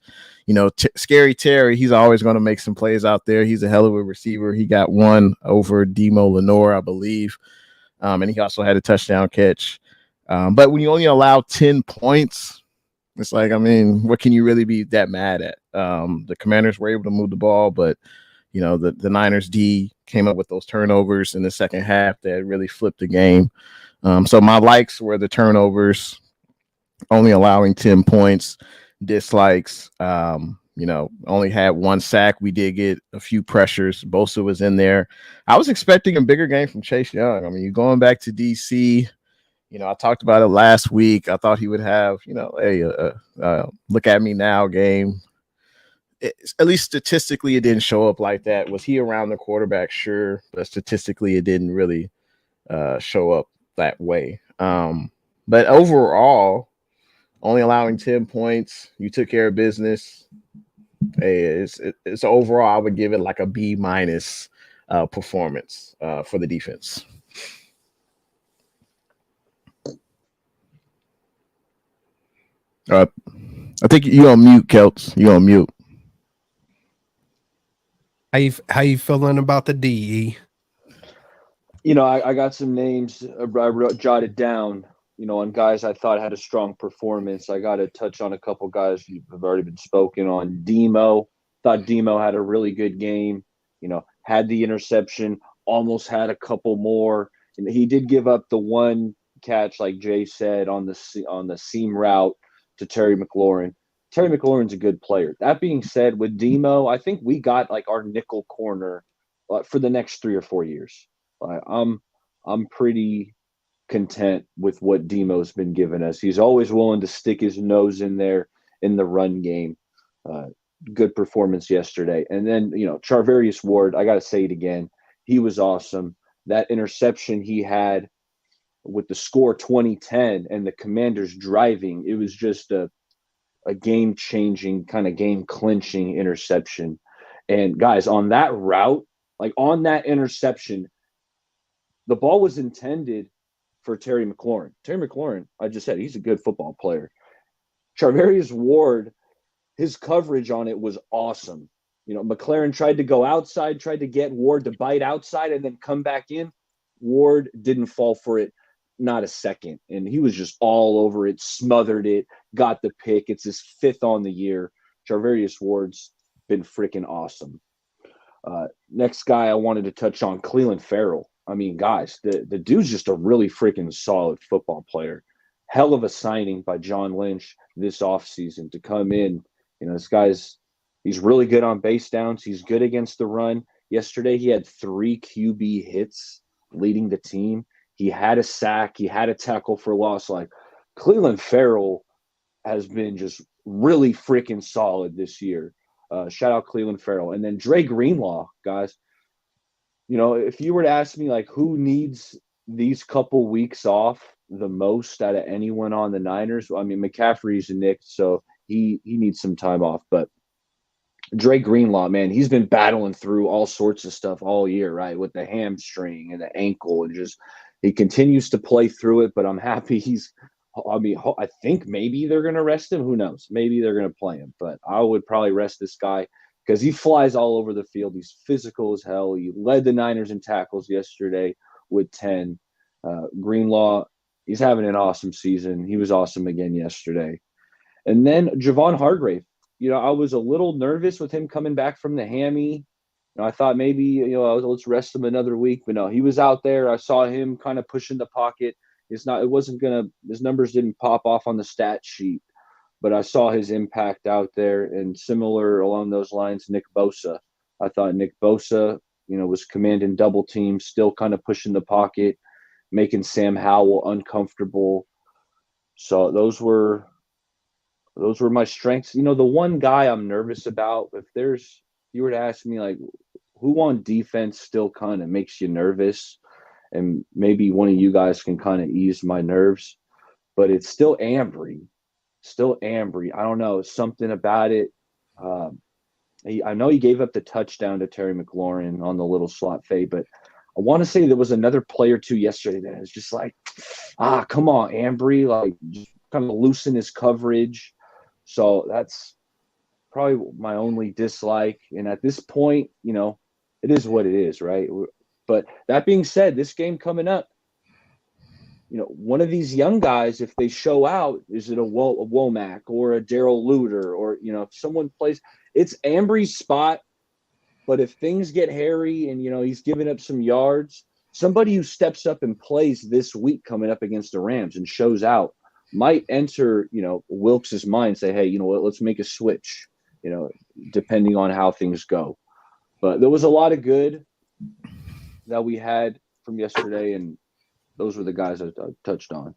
Scary Terry, he's always going to make some plays out there. He's a hell of a receiver. He got one over Demo Lenore, I believe. And he also had a touchdown catch. But when you only allow 10 points, it's like, what can you really be that mad at? The Commanders were able to move the ball, but the Niners D came up with those turnovers in the second half that really flipped the game. So my likes were the turnovers, only allowing 10 points. Dislikes, only had 1 sack. We did get a few pressures. Bosa was in there. I was expecting a bigger game from Chase Young. You're going back to DC. I talked about it last week. I thought he would have, a look at me now game. At least statistically, it didn't show up like that. Was he around the quarterback? Sure. But statistically, it didn't really show up that way. But overall, only allowing 10 points, you took care of business. Hey, it's overall, I would give it like a B- performance for the defense. I think you on mute, Kelts. You on mute. How you feeling about the DE? I got some names jotted down, on guys I thought had a strong performance. I got to touch on a couple guys who have already been spoken on. Demo, thought Demo had a really good game, had the interception, almost had a couple more. And he did give up the one catch, like Jay said, on the seam route to Terry McLaurin. Terry McLaurin's a good player. That being said, with Demo, I think we got like our nickel corner for the next 3 or 4 years. I'm pretty content with what Demo's been giving us. He's always willing to stick his nose in there in the run game. Good performance yesterday. And then, Charvarius Ward, I got to say it again. He was awesome. That interception he had with the score 2010 and the Commanders driving, it was just a game-changing, kind of game-clinching interception. And guys, on that route, like on that interception, the ball was intended for Terry McLaurin. Terry McLaurin, I just said, he's a good football player. Charvarius Ward, his coverage on it was awesome. McLaurin tried to go outside, tried to get Ward to bite outside and then come back in. Ward didn't fall for it, not a second. And he was just all over it, smothered it, got the pick. It's his 5th on the year. Charvarius Ward's been freaking awesome. Next guy I wanted to touch on, Clelin Ferrell. I mean, guys, the dude's just a really freaking solid football player. Hell of a signing by John Lynch this offseason to come in. This guy's he's really good on base downs. He's good against the run. Yesterday, he had 3 QB hits leading the team. He had a sack. He had a tackle for loss. Like, Clelin Ferrell has been just really freaking solid this year. Shout out Clelin Ferrell. And then Dre Greenlaw, guys. If you were to ask me, like, who needs these couple weeks off the most out of anyone on the Niners, I mean, McCaffrey's nicked, so he needs some time off. But Dre Greenlaw, man, he's been battling through all sorts of stuff all year, right, with the hamstring and the ankle, and just he continues to play through it. But I'm happy I think maybe they're going to rest him. Who knows? Maybe they're going to play him. But I would probably rest this guy because he flies all over the field. He's physical as hell. He led the Niners in tackles yesterday with 10. Greenlaw, he's having an awesome season. He was awesome again yesterday. And then Javon Hargrave. I was a little nervous with him coming back from the hammy. I thought maybe, let's rest him another week. But no, he was out there. I saw him kind of pushing the pocket. His numbers didn't pop off on the stat sheet, but I saw his impact out there. And similar along those lines, Nick Bosa. I thought Nick Bosa, was commanding double teams, still kind of pushing the pocket, making Sam Howell uncomfortable. So those were my strengths. The one guy I'm nervous about, if you were to ask me, like, who on defense still kind of makes you nervous, and maybe one of you guys can kind of ease my nerves, but it's still Ambry. I don't know, something about it. I know he gave up the touchdown to Terry McLaurin on the little slot fade, but I want to say there was another play or two yesterday that was just like, come on, Ambry, like, just kind of loosen his coverage. So that's probably my only dislike. And at this point, it is what it is, right? But that being said, this game coming up, one of these young guys, if they show out, is it a Womack or a Daryl Luter, or, if someone plays, it's Ambry's spot. But if things get hairy and, he's giving up some yards, somebody who steps up and plays this week coming up against the Rams and shows out might enter, Wilkes' mind, say, hey, let's make a switch, depending on how things go. But there was a lot of good that we had from yesterday, and those were the guys I touched on.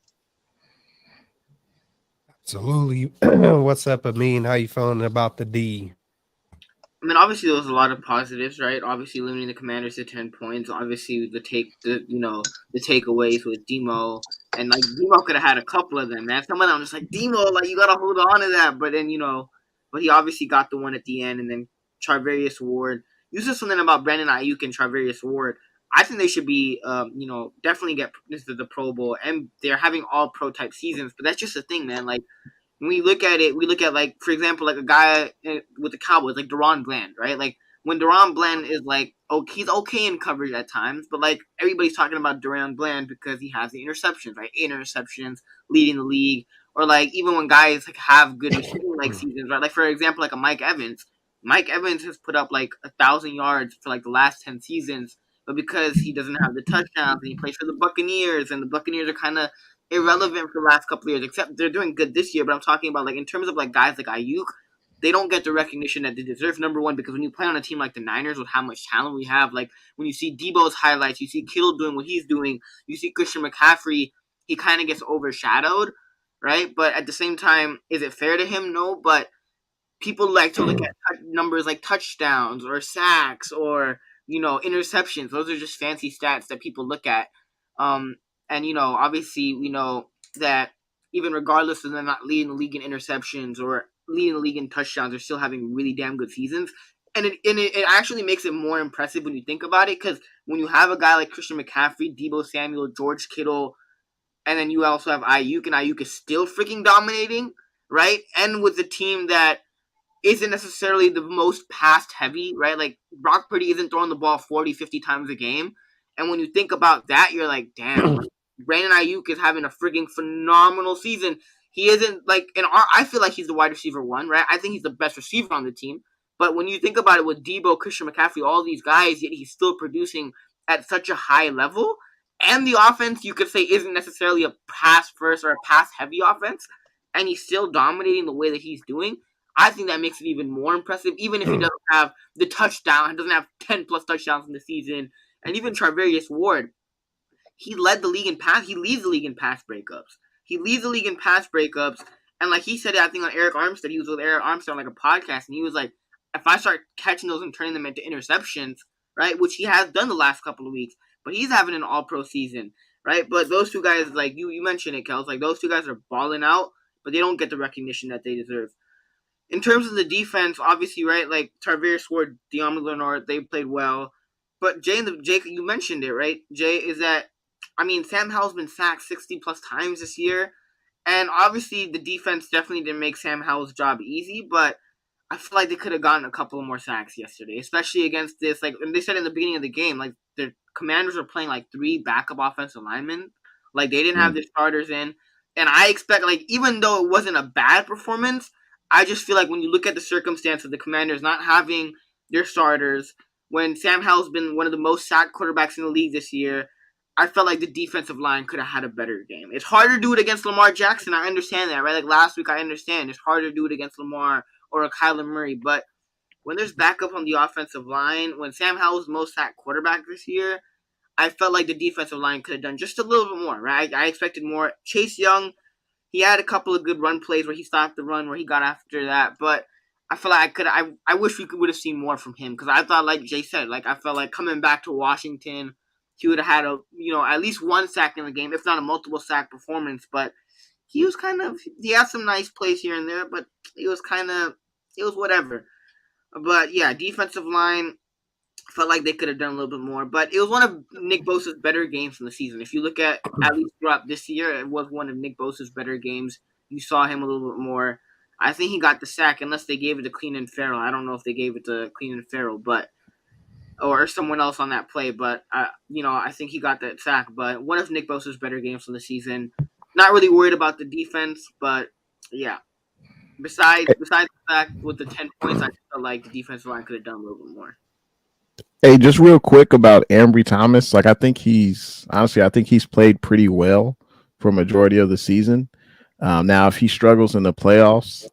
Absolutely. What's up, Amin? How you feeling about the D? I mean, obviously there was a lot of positives, right? Obviously limiting the Commanders to 10 points. Obviously the takeaways with Demo, and like Demo could have had a couple of them, man. Some of them I'm just like, Demo, like, you gotta hold on to that. But then but he obviously got the one at the end, and then Charvarius Ward. You said something about Brandon Ayuk and Charvarius Ward. I think they should be, definitely get into the Pro Bowl, and they're having all pro type seasons. But that's just the thing, man. Like, when we look at it, we look at, like, for example, like a guy with the Cowboys, like Deron Bland, right? Like, when Deron Bland is like, oh, he's okay in coverage at times, but like everybody's talking about Deron Bland because he has the interceptions, right? 8 interceptions, leading the league, or like even when guys like have good receiving like seasons, right? Like for example, like a Mike Evans. Mike Evans has put up like 1,000 yards for like the last 10 seasons, but because he doesn't have the touchdowns and he plays for the Buccaneers, and the Buccaneers are kind of irrelevant for the last couple of years, except they're doing good this year. But I'm talking about like in terms of like guys like Ayuk, they don't get the recognition that they deserve. Number one, because when you play on a team like the Niners with how much talent we have, like when you see Debo's highlights, you see Kittle doing what he's doing, you see Christian McCaffrey, he kind of gets overshadowed, right? But at the same time, is it fair to him? No, but people like to look at numbers like touchdowns or sacks or interceptions. Those are just fancy stats that people look at. And obviously we know that even regardless of them not leading the league in interceptions or leading the league in touchdowns, they're still having really damn good seasons. And it actually makes it more impressive when you think about it, because when you have a guy like Christian McCaffrey, Debo Samuel, George Kittle, and then you also have Ayuk, and Ayuk is still freaking dominating, right? And with a team that isn't necessarily the most pass heavy, right? Like Brock Purdy isn't throwing the ball 40, 50 times a game. And when you think about that, you're like, damn, Brandon Ayuk is having a freaking phenomenal season. He isn't like I feel like he's the wide receiver one, right? I think he's the best receiver on the team. But when you think about it with Debo, Christian McCaffrey, all these guys, yet he's still producing at such a high level. And the offense, you could say, isn't necessarily a pass first or a pass heavy offense. And he's still dominating the way that he's doing. I think that makes it even more impressive, even if he doesn't have the touchdown, he doesn't have 10 plus touchdowns in the season. And even Charvarius Ward, he leads the league in pass breakups. He leads the league in pass breakups. And like he said, I think on Eric Armstead, he was with Eric Armstead on like a podcast, and he was like, if I start catching those and turning them into interceptions, right, which he has done the last couple of weeks, but he's having an all-pro season, right? But those two guys, like you mentioned it, Kels, like those two guys are balling out, but they don't get the recognition that they deserve. In terms of the defense, obviously, right, like Tarvarius Ward, De'Armond Leonard, they played well. But Jay, you mentioned it, right? Jay, is that, I mean, Sam Howell's been sacked 60 plus times this year. And obviously, the defense definitely didn't make Sam Howell's job easy, but I feel like they could have gotten a couple of more sacks yesterday, especially against this. Like they said in the beginning of the game, like the Commanders were playing like 3 backup offensive linemen. Like they didn't have their starters in. And I expect, like, even though it wasn't a bad performance, I just feel like when you look at the circumstance of the Commanders not having their starters, when Sam Howell's been one of the most sacked quarterbacks in the league this year, I felt like the defensive line could have had a better game. It's hard to do it against Lamar Jackson. I understand that, right? Like last week, I understand. It's hard to do it against Lamar or a Kyler Murray. But when there's backup on the offensive line, when Sam Howell's the most sacked quarterback this year, I felt like the defensive line could have done just a little bit more, right? I expected more. Chase Young, he had a couple of good run plays where he stopped the run, where he got after that. But I feel like I wish we would have seen more from him, because I thought, like Jay said, like I felt like coming back to Washington, he would have had at least one sack in the game, if not a multiple sack performance. But he had some nice plays here and there, but it was whatever. But yeah, defensive line, felt like they could have done a little bit more. But it was one of Nick Bosa's better games in the season. If you look at least throughout this year, it was one of Nick Bosa's better games. You saw him a little bit more. I think he got the sack, unless they gave it to Clean and Farrell. I don't know if they gave it to Clean and Farrell, or someone else on that play. But I think he got that sack. But one of Nick Bosa's better games in the season. Not really worried about the defense, but yeah. Besides the fact with the 10 points, I felt like the defensive line could have done a little bit more. Hey, just real quick about Ambry Thomas. Like, I think he's played pretty well for a majority of the season. Now, if he struggles in the playoffs,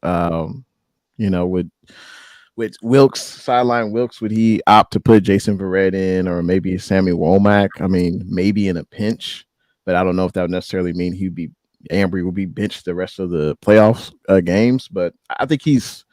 with Wilkes, sideline Wilkes, would he opt to put Jason Verrett in, or maybe Sammy Womack? I mean, maybe in a pinch, but I don't know if that would necessarily mean Ambry will be benched the rest of the playoffs games. But I think he's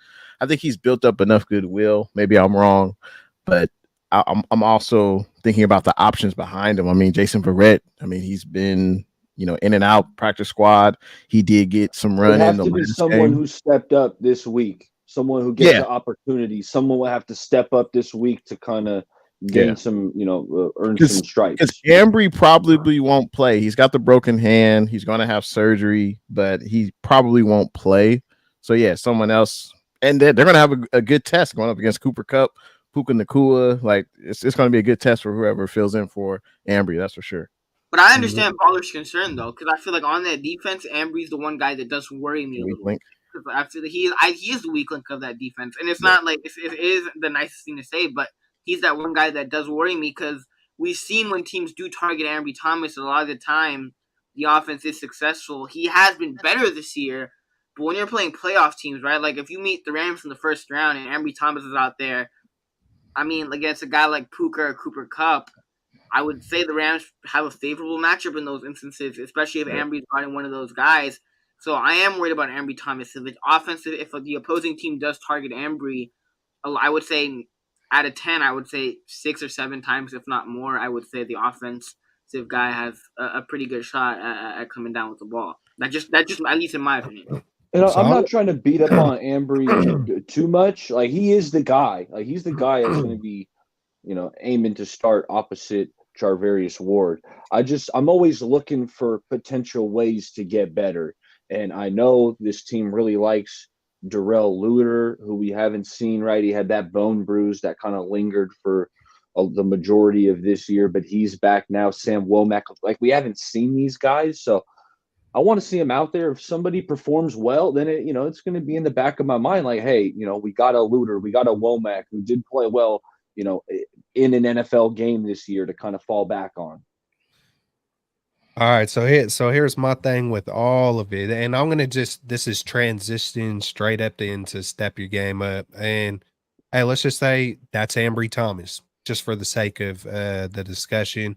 built up enough goodwill. Maybe I'm wrong, but I'm also thinking about the options behind him. I mean, Jason Verrett, he's been, in and out practice squad. He did get some run in the last someone game. who stepped up this week, someone who gets the opportunity. Someone will have to step up this week to kind of gain some, earn some Because stripes. Ambry probably won't play. He's got the broken hand. He's going to have surgery, but he probably won't play. So yeah, someone else, and they're going to have a good test going up against Cooper Kupp, Puka Nakua. Like it's going to be a good test for whoever fills in for Ambry. That's for sure. But I understand Baller's concern though, because I feel like on that defense, Ambry's the one guy that does worry me a Weak little. link. Because after he is the weak link of that defense, and it's not like it is the nicest thing to say, but he's that one guy that does worry me because we've seen when teams do target Ambry Thomas, a lot of the time the offense is successful. He has been better this year, but when you're playing playoff teams, right? Like if you meet the Rams in the first round and Ambry Thomas is out there, I mean, against a guy like Puka or Cooper Kupp, I would say the Rams have a favorable matchup in those instances, especially if Ambry's guarding one of those guys. So I am worried about Ambry Thomas. If the opposing team does target Ambry, I would say out of 10, I would say 6 or 7 times, if not more, I would say the offensive guy has a pretty good shot at coming down with the ball. That just at least in my opinion. And I'm not trying to beat up on Ambry too much. Like he is the guy. Like he's the guy that's going to be, aiming to start opposite Charvarius Ward. I'm always looking for potential ways to get better. And I know this team really likes Darrell Luter, who we haven't seen, right? He had that bone bruise that kind of lingered for the majority of this year, but he's back now. Sam Womack, like we haven't seen these guys. So I want to see him out there. If somebody performs well, then it's going to be in the back of my mind. Like, hey, we got a Luter, we got a Womack who did play well, in an NFL game this year to kind of fall back on. All right, so here's my thing with all of it, and I'm gonna this is transition straight up into step your game up, and hey, let's just say that's Ambry Thomas, just for the sake of the discussion.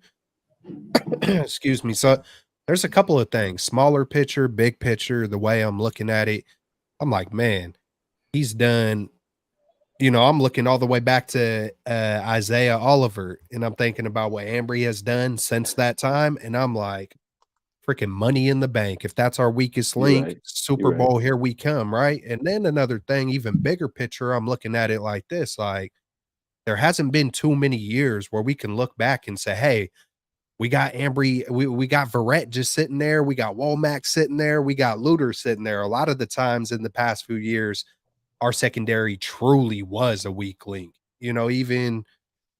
Excuse me. So there's a couple of things: smaller picture, big picture. The way I'm looking at it, I'm like, man, he's done. I'm looking all the way back to Isaiah Oliver, and I'm thinking about what Ambry has done since that time, and I'm like, freaking money in the bank. If that's our weakest link, right. Super Bowl, here we come, right? And then another thing, even bigger picture, I'm looking at it like this, like there hasn't been too many years where we can look back and say, hey, we got Ambry, we got Verrett just sitting there, we got Womack sitting there, we got Luter sitting there. A lot of the times in the past few years, our secondary truly was a weak link, even,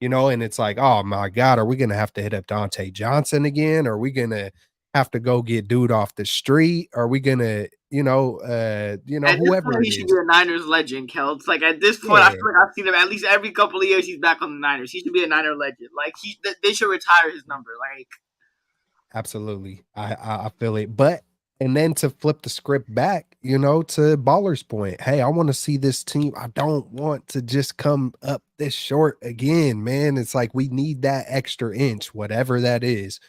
and it's like, oh my God, are we going to have to hit up Dante Johnson again? Are we going to have to go get dude off the street? Are we going to, At whoever this point, it he should is? be a Niners legend, Kel. It's like at this point, I Yeah, feel like I've seen him at least every couple of years. He's back on the Niners. He should be a Niner legend. Like they should retire his number. Like absolutely. I feel it. But, and then to flip the script back, to Baller's point, hey, I want to see this team. I don't want to just come up this short again, man. It's like we need that extra inch, whatever that is.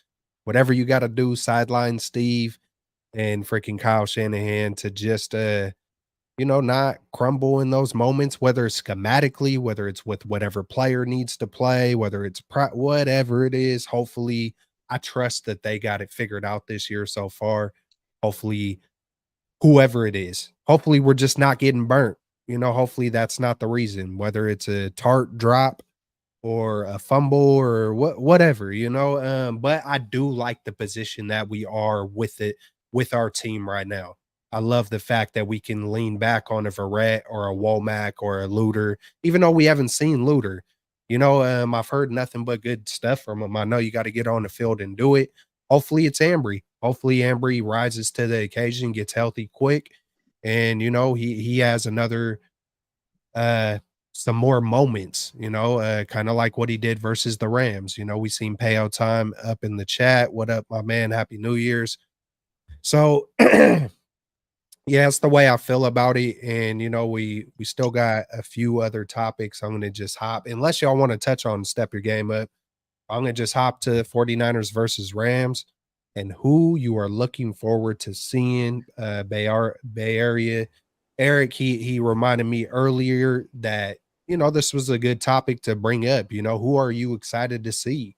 Whatever you got to do, sideline Steve and freaking Kyle Shanahan to just not crumble in those moments, whether it's schematically, whether it's with whatever player needs to play, whether it's whatever it is. Hopefully, I trust that they got it figured out this year so far. Hopefully, whoever it is, hopefully we're just not getting burnt. Hopefully that's not the reason, whether it's a tart drop or a fumble or whatever, but I do like the position that we are with our team right now. I love the fact that we can lean back on a Verrett or a Womack or a Luter, even though we haven't seen Luter. I've heard nothing but good stuff from him. I know you got to get on the field and do it. Hopefully it's Ambry. Hopefully Ambry rises to the occasion, gets healthy quick, and he has another some more moments, kind of like what he did versus the Rams. We seen Payo Time up in the chat. What up, my man? Happy New Year's. So yeah, it's the way I feel about it. And we still got a few other topics. I'm gonna just hop, unless y'all want to touch on step your game up. I'm gonna just hop to 49ers versus Rams and who you are looking forward to seeing. Bay Area. Eric, he reminded me earlier that this was a good topic to bring up. Who are you excited to see?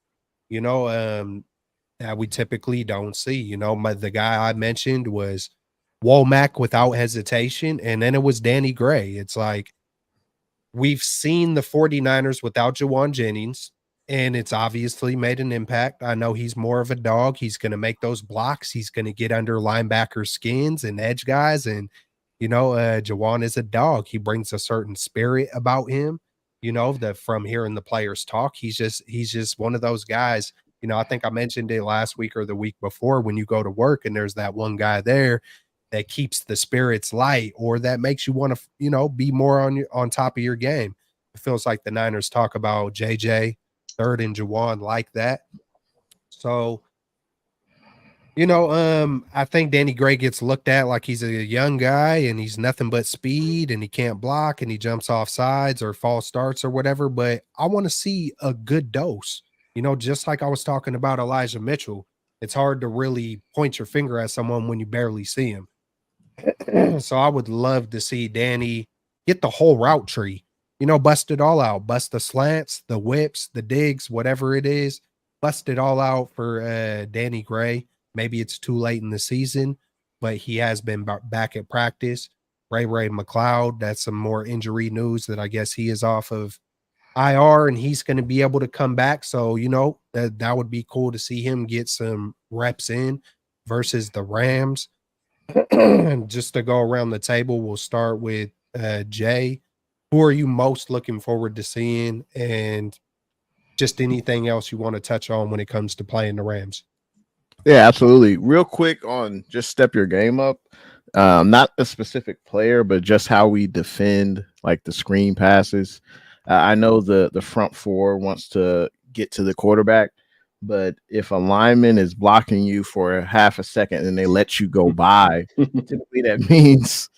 That we typically don't see. The guy I mentioned was Womack without hesitation, and then it was Danny Gray. It's like we've seen the 49ers without Jawan Jennings. and it's obviously made an impact. I know he's more of a dog. He's going to make those blocks. He's going to get under linebacker skins and edge guys. And, Jawan is a dog. He brings a certain spirit about him, that from hearing the players talk, he's just one of those guys. I think I mentioned it last week or the week before when you go to work and there's that one guy there that keeps the spirits light or that makes you want to, be more on top of your game. It feels like the Niners talk about JJ, Third and Jawan like that. So, I think Danny Gray gets looked at like he's a young guy and he's nothing but speed and he can't block and he jumps off sides or false starts or whatever. But I want to see a good dose, just like I was talking about Elijah Mitchell. It's hard to really point your finger at someone when you barely see him. So I would love to see Danny get the whole route tree, bust it all out, bust the slants, the whips, the digs, whatever it is, bust it all out for Danny Gray. Maybe it's too late in the season, but he has been back at practice. Ray McLeod, that's some more injury news that I guess he is off of IR and he's going to be able to come back. So, that would be cool to see him get some reps in versus the Rams. And just to go around the table, we'll start with Jay. Who are you most looking forward to seeing? And just anything else you want to touch on when it comes to playing the Rams? Yeah, absolutely. Real quick on just step your game up. Not a specific player, but just how we defend like the screen passes. I know the front four wants to get to the quarterback, but if a lineman is blocking you for a half a second and they let you go by, typically that means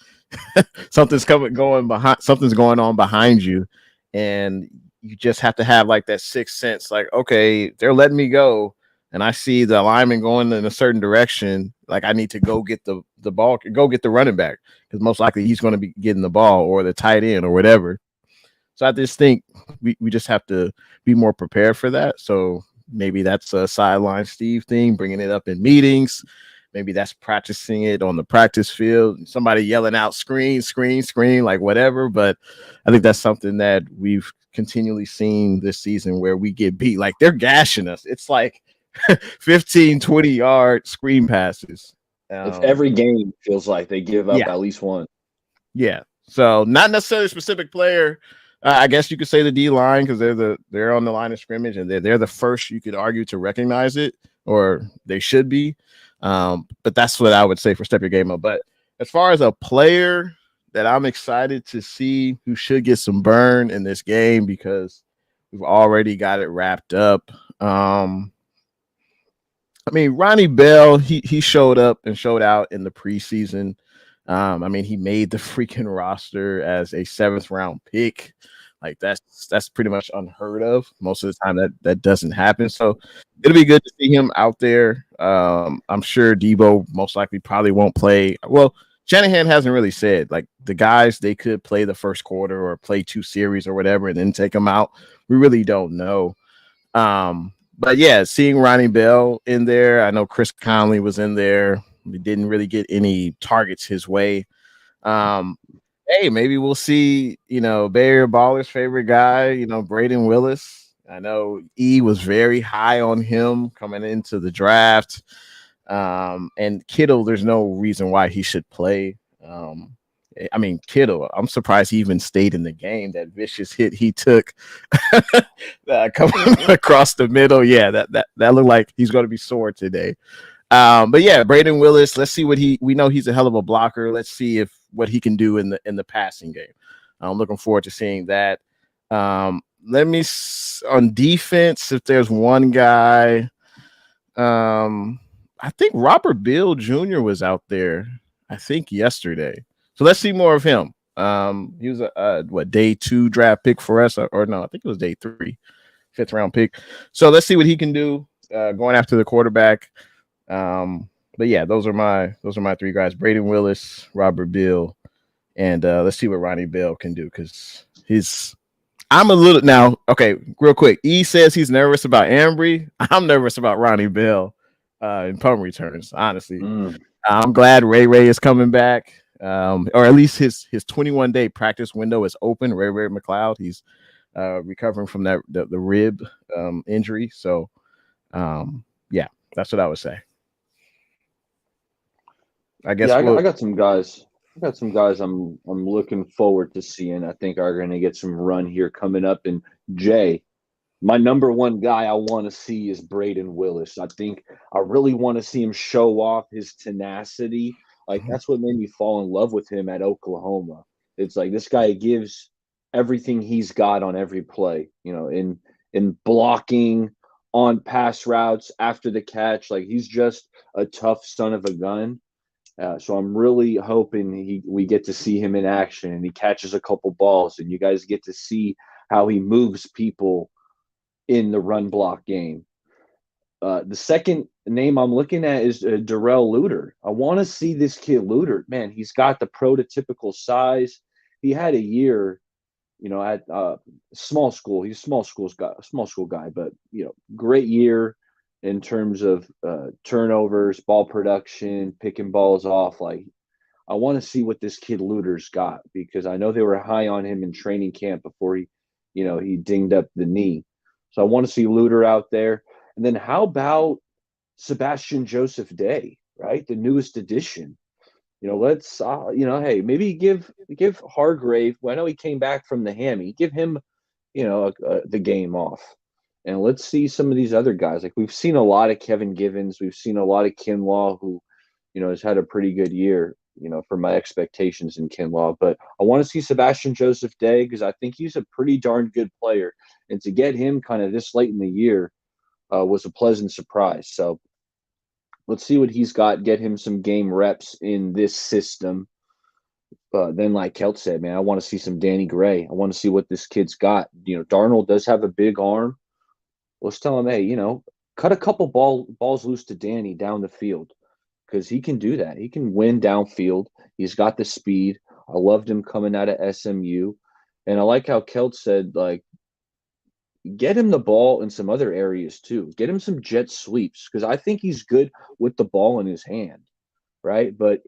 something's going on behind you, and you just have to have like that sixth sense, like, okay, they're letting me go. And I see the lineman going in a certain direction, like I need to go get the ball, go get the running back, because most likely he's going to be getting the ball or the tight end or whatever. So I just think we just have to be more prepared for that. So maybe that's a sideline Steve thing, bringing it up in meetings. Maybe that's practicing it on the practice field. Somebody yelling out screen, like whatever. But I think that's something that we've continually seen this season where we get beat. Like they're gashing us. It's like 15, 20-yard screen passes. It's every game feels like they give up at least one. Yeah. So not necessarily a specific player. I guess you could say the D line because they're on the line of scrimmage and they're the first you could argue to recognize it, or they should be. But that's what I would say for step your game up. But as far as a player that I'm excited to see who should get some burn in this game because we've already got it wrapped up. Ronnie Bell, he showed up and showed out in the preseason. He made the freaking roster as a 7th round pick. Like that's pretty much unheard of. Most of the time that doesn't happen. So it'll be good to see him out there. I'm sure Debo most likely probably won't play. Well, Shanahan hasn't really said, like the guys, they could play the first quarter or play 2 series or whatever and then take them out. We really don't know. But yeah, seeing Ronnie Bell in there, I know Chris Conley was in there. We didn't really get any targets his way. Hey, maybe we'll see, Bay Area Baller's favorite guy, Braden Willis. I know E was very high on him coming into the draft. And Kittle, there's no reason why he should play. Kittle, I'm surprised he even stayed in the game. That vicious hit he took coming across the middle. Yeah, that looked like he's going to be sore today. But yeah, Braden Willis, let's see we know he's a hell of a blocker. Let's see what he can do in the passing game. I'm looking forward to seeing that. On defense, if there's one guy, I think Robert Bill Jr. was out there, I think yesterday. So let's see more of him. He was a day 2 draft pick for us, or no, I think it was day 3, 5th round pick. So let's see what he can do going after the quarterback. But yeah, those are my 3 guys: Braden Willis, Robert Bill, and let's see what Ronnie Bell can do because I'm a little now. Okay, real quick. E says he's nervous about Ambry. I'm nervous about Ronnie Bell in punt returns. Honestly, I'm glad Ray is coming back. Or at least his 21-day practice window is open. Ray McLeod, he's recovering from the rib injury. So, yeah, that's what I would say. I guess Yeah, I got some guys. I got some guys I'm looking forward to seeing. I think are going to get some run here coming up. And Jay, my number one guy I want to see is Braden Willis. I think I really want to see him show off his tenacity. Like that's what made me fall in love with him at Oklahoma. It's like this guy gives everything he's got on every play, in blocking, on pass routes, after the catch. Like he's just a tough son of a gun. So I'm really hoping we get to see him in action and he catches a couple balls and you guys get to see how he moves people in the run block game. The second name I'm looking at is Darrell Luter. I want to see this kid Luter. Man, he's got the prototypical size. He had a year, at small school. He's a small school guy, but great year in terms of turnovers, ball production, picking balls off. Like, I want to see what this kid Luter's got because I know they were high on him in training camp before he dinged up the knee. So I want to see Luter out there. And then how about Sebastian Joseph Day, right? The newest addition. Let's hey, maybe give Hargrave. Well, I know he came back from the hammy. Give him, the game off, and let's see some of these other guys. Like we've seen a lot of Kevin Givens, we've seen a lot of Kinlaw, who, has had a pretty good year. For my expectations in Kinlaw, but I want to see Sebastian Joseph Day because I think he's a pretty darn good player, and to get him kind of this late in the year was a pleasant surprise. So let's see what he's got. Get him some game reps in this system. Then, like Kelt said, man, I want to see some Danny Gray. I want to see what this kid's got. Darnold does have a big arm. Let's tell him, hey, cut a couple balls loose to Danny down the field because he can do that. He can win downfield. He's got the speed. I loved him coming out of SMU. And I like how Kelt said, like, get him the ball in some other areas too. Get him some jet sweeps because I think he's good with the ball in his hand, right? But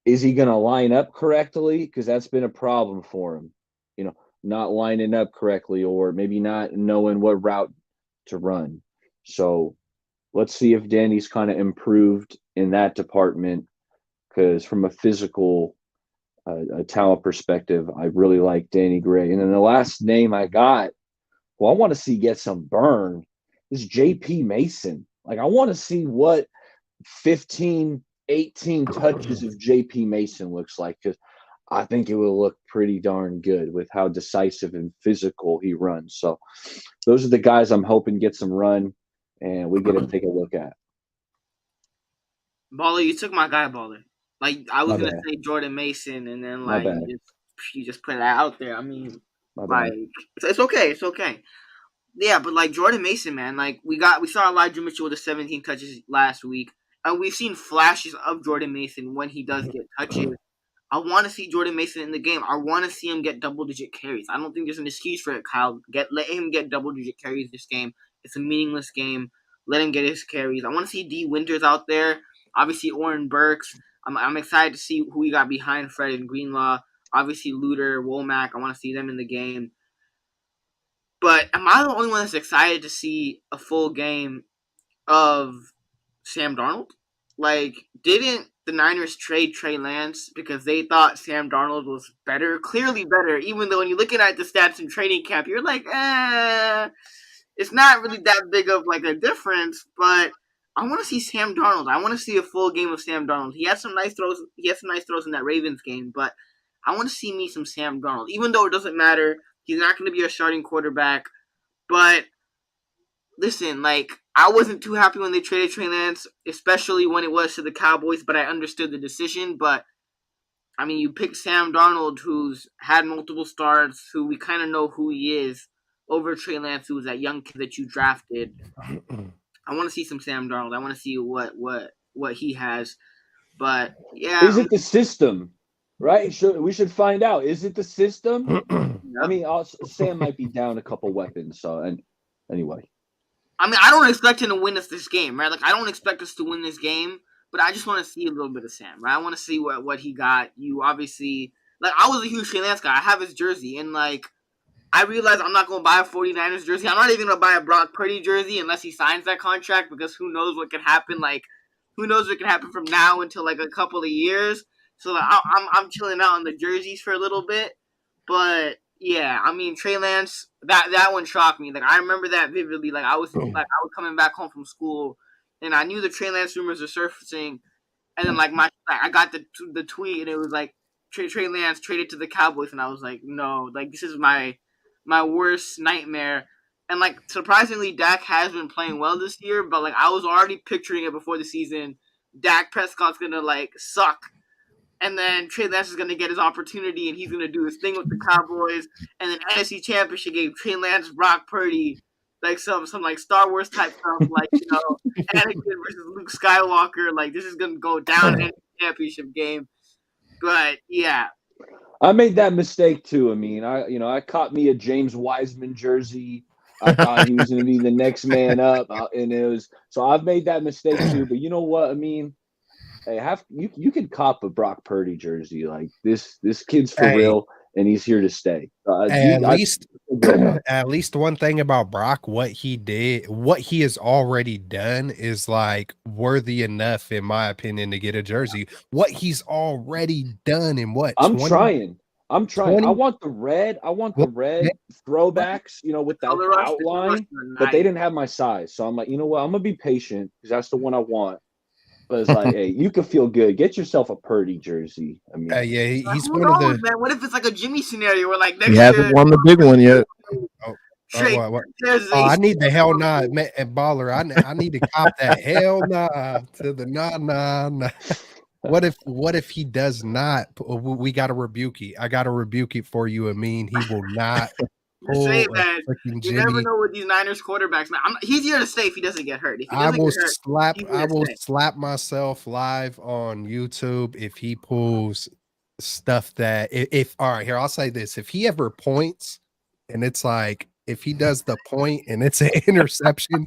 is he going to line up correctly? Because that's been a problem for him, not lining up correctly or maybe not knowing what route to run. So let's see if Danny's kind of improved in that department because from a physical a talent perspective, I really like Danny Gray. And then the last name I got, I want to see get some burn is JP Mason. Like I want to see what 15, 18 touches of JP Mason looks like because I think it will look pretty darn good with how decisive and physical he runs. So those are the guys I'm hoping get some run and we get to take a look at. Baller, you took my guy, Baller. Like I was My gonna bad. say Jordan Mason, and then My like bad. you just put it out there. I mean, My like bad. it's okay, it's okay. Yeah, but like Jordan Mason, man, like we saw Elijah Mitchell with the 17 touches last week, and we've seen flashes of Jordan Mason when he does get touches. I want to see Jordan Mason in the game. I want to see him get double-digit carries. I don't think there's an excuse for it, Kyle. Let him get double-digit carries this game. It's a meaningless game. Let him get his carries. I want to see D. Winters out there. Obviously, Oren Burks. I'm excited to see who we got behind Fred and Greenlaw. Obviously, Luter, Womack. I want to see them in the game. But am I the only one that's excited to see a full game of Sam Darnold? Like, didn't the Niners trade Trey Lance because they thought Sam Darnold was better? Clearly better, even though when you're looking at the stats in training camp, you're like, it's not really that big of like a difference. But I want to see Sam Darnold. I want to see a full game of Sam Darnold. He had some nice throws. He had some nice throws in that Ravens game, but I want to see me some Sam Darnold. Even though it doesn't matter, he's not going to be a starting quarterback. But listen, like, I wasn't too happy when they traded Trey Lance, especially when it was to the Cowboys, but I understood the decision. But, I mean, you pick Sam Darnold, who's had multiple starts, who we kind of know who he is, over Trey Lance, who was that young kid that you drafted. I want to see some Sam Darnold. I want to see what he has. But, yeah. Is it the system? Right? We should find out. Is it the system? Yeah. I mean, Sam might be down a couple weapons. So, and anyway. I mean, I don't expect him to win us this game, right? Like, I don't expect us to win this game, but I just want to see a little bit of Sam, right? I want to see what he got. You obviously, like, I was a huge Trey Lance guy. I have his jersey, and, like, I realized I'm not going to buy a 49ers jersey. I'm not even going to buy a Brock Purdy jersey unless he signs that contract, because who knows what can happen. Like, who knows what can happen from now until like a couple of years. So like, I'm chilling out on the jerseys for a little bit. But yeah, I mean, Trey Lance, that one shocked me. Like, I remember that vividly. Like, I was coming back home from school, and I knew the Trey Lance rumors were surfacing. And then I got the tweet, and it was like Trey Lance traded to the Cowboys, and I was like, no, like this is my worst nightmare. And like surprisingly, Dak has been playing well this year, but like I was already picturing it before the season. Dak Prescott's gonna like suck, and then Trey Lance is gonna get his opportunity, and he's gonna do his thing with the Cowboys. And then NFC Championship game, Trey Lance, Brock Purdy, like some like Star Wars type stuff, like Anakin versus Luke Skywalker. Like this is gonna go down in the championship game. But yeah, I made that mistake too. I mean, I caught me a James Wiseman jersey. I thought he was going to be the next man up, and it was. So I've made that mistake too. But you know what? I mean, hey, you could cop a Brock Purdy jersey. Like this kid's for real, and he's here to stay. At least one thing about Brock, what he has already done is like worthy enough, in my opinion, to get a jersey. What he's already done in what? I'm trying. I want the red. I want the red throwbacks, with that outline. But they didn't have my size, so I'm like, you know what? I'm gonna be patient because that's the one I want. But it's like, hey, you can feel good. Get yourself a Purdy jersey. I mean, he's one of the. Man, what if it's like a Jimmy scenario where like next he hasn't won the big one yet. I need the hell nah, and Baller. I need to cop that hell nah to the nah. What if he does not? We got to rebuke it. I got to rebuke it for you, Amin. He will not. Say, man, you never know with these Niners quarterbacks. Man, he's here to stay if he doesn't get hurt. I will slap myself live on YouTube if he pulls stuff that if all right, here I'll say this: if he ever points and it's like if he does the point and it's an interception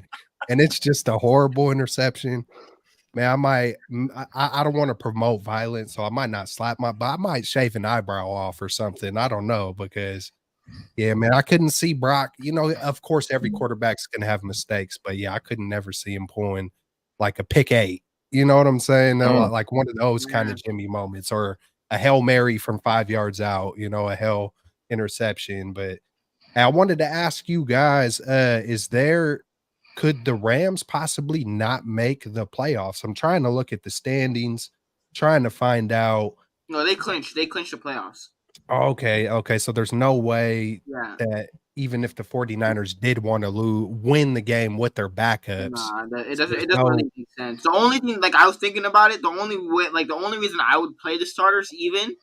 and it's just a horrible interception, man, I don't want to promote violence, so I might not slap but I might shave an eyebrow off or something. I don't know, because yeah, man, I couldn't see Brock. Of course, every quarterback's gonna have mistakes, but yeah, I couldn't never see him pulling like a pick 8. You know what I'm saying? Like one of those kind of Jimmy moments, or a Hail Mary from 5 yards out. A hell interception. But I wanted to ask you guys: could the Rams possibly not make the playoffs? I'm trying to look at the standings, trying to find out. No, they clinched. They clinched the playoffs. Okay. So there's no way that even if the 49ers did want to win the game with their backups, it doesn't really make sense. The only thing, like I was thinking about it, the only reason I would play the starters even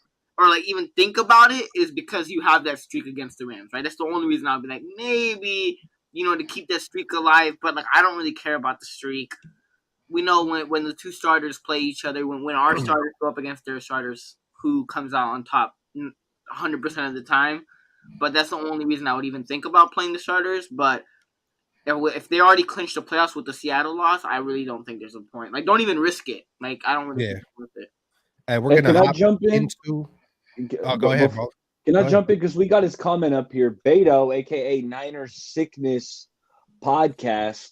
think about it is because you have that streak against the Rams, right? That's the only reason I would be like, maybe, to keep that streak alive. But like, I don't really care about the streak. We know when the two starters play each other, when our starters go up against their starters, who comes out on top 100% of the time. But that's the only reason I would even think about playing the starters. But if they already clinched the playoffs with the Seattle loss, I really don't think there's a point. Like, don't even risk it. Like, I don't really think it's worth it. Hey, we're gonna jump in. Go ahead, bro. Can I jump in, because we got his comment up here? Beto, aka Niner Sickness Podcast.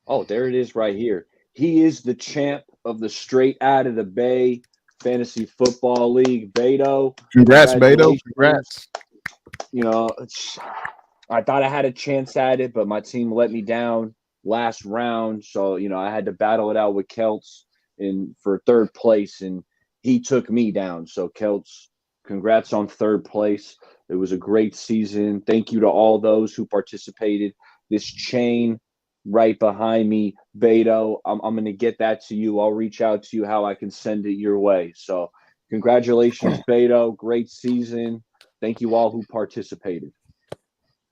Oh, there it is right here. He is the champ of the Straight Out of the Bay Fantasy Football League. Beto, congrats, Beto. Congrats. I thought I had a chance at it, but my team let me down last round. So, I had to battle it out with Kelts for third place, and he took me down. So, Kelts, congrats on third place. It was a great season. Thank you to all those who participated. This chain right behind me, Beto, I'm going to get that to you. I'll reach out to you how I can send it your way. So congratulations, Beto. Great season. Thank you all who participated.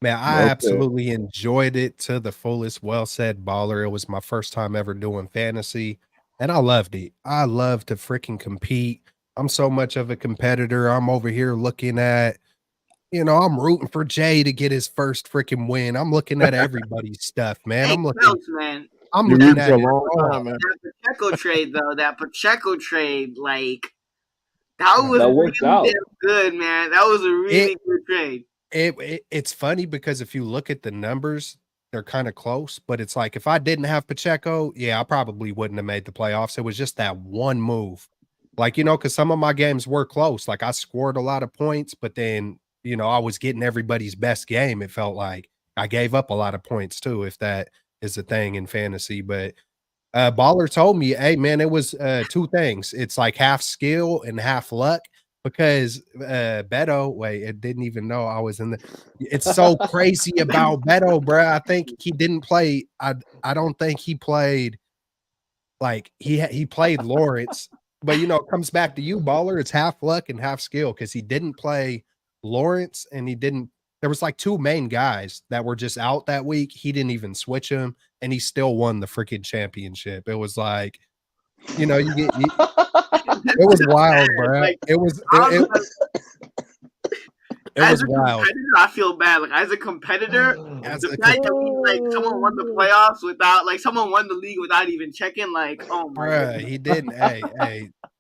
Man, I absolutely enjoyed it to the fullest. Well said, Baller. It was my first time ever doing fantasy, and I loved it. I love to freaking compete. I'm so much of a competitor. I'm over here looking at, I'm rooting for Jay to get his first freaking win. I'm looking at everybody's stuff, man. I'm looking at a long time, man. That Pacheco trade, though. Like, that was really damn good, man. That was a really good trade. It's funny because if you look at the numbers, they're kind of close, but it's like if I didn't have Pacheco, yeah, I probably wouldn't have made the playoffs. It was just that one move. Like, because some of my games were close. Like I scored a lot of points, but then, I was getting everybody's best game. It felt like I gave up a lot of points too, if that is a thing in fantasy. But Baller told me, "Hey, man, it was, 2 things. It's like half skill and half luck because, Beto" wait, it didn't even know I was in the it's so crazy about Beto, bruh. I think he didn't play I don't think he played like, he played Lawrence, but, it comes back to you, Baller. It's half luck and half skill because he didn't play Lawrence and he didn't there was, like, 2 main guys that were just out that week. He didn't even switch them, and he still won the freaking championship. It was like, you get you it was wild, bruh. Like, It was I it was it as was a wild. competitor, I feel bad. Like as a competitor, As the a fact that someone won the playoffs without someone won the league without even checking, oh my Bruh, goodness. he didn't.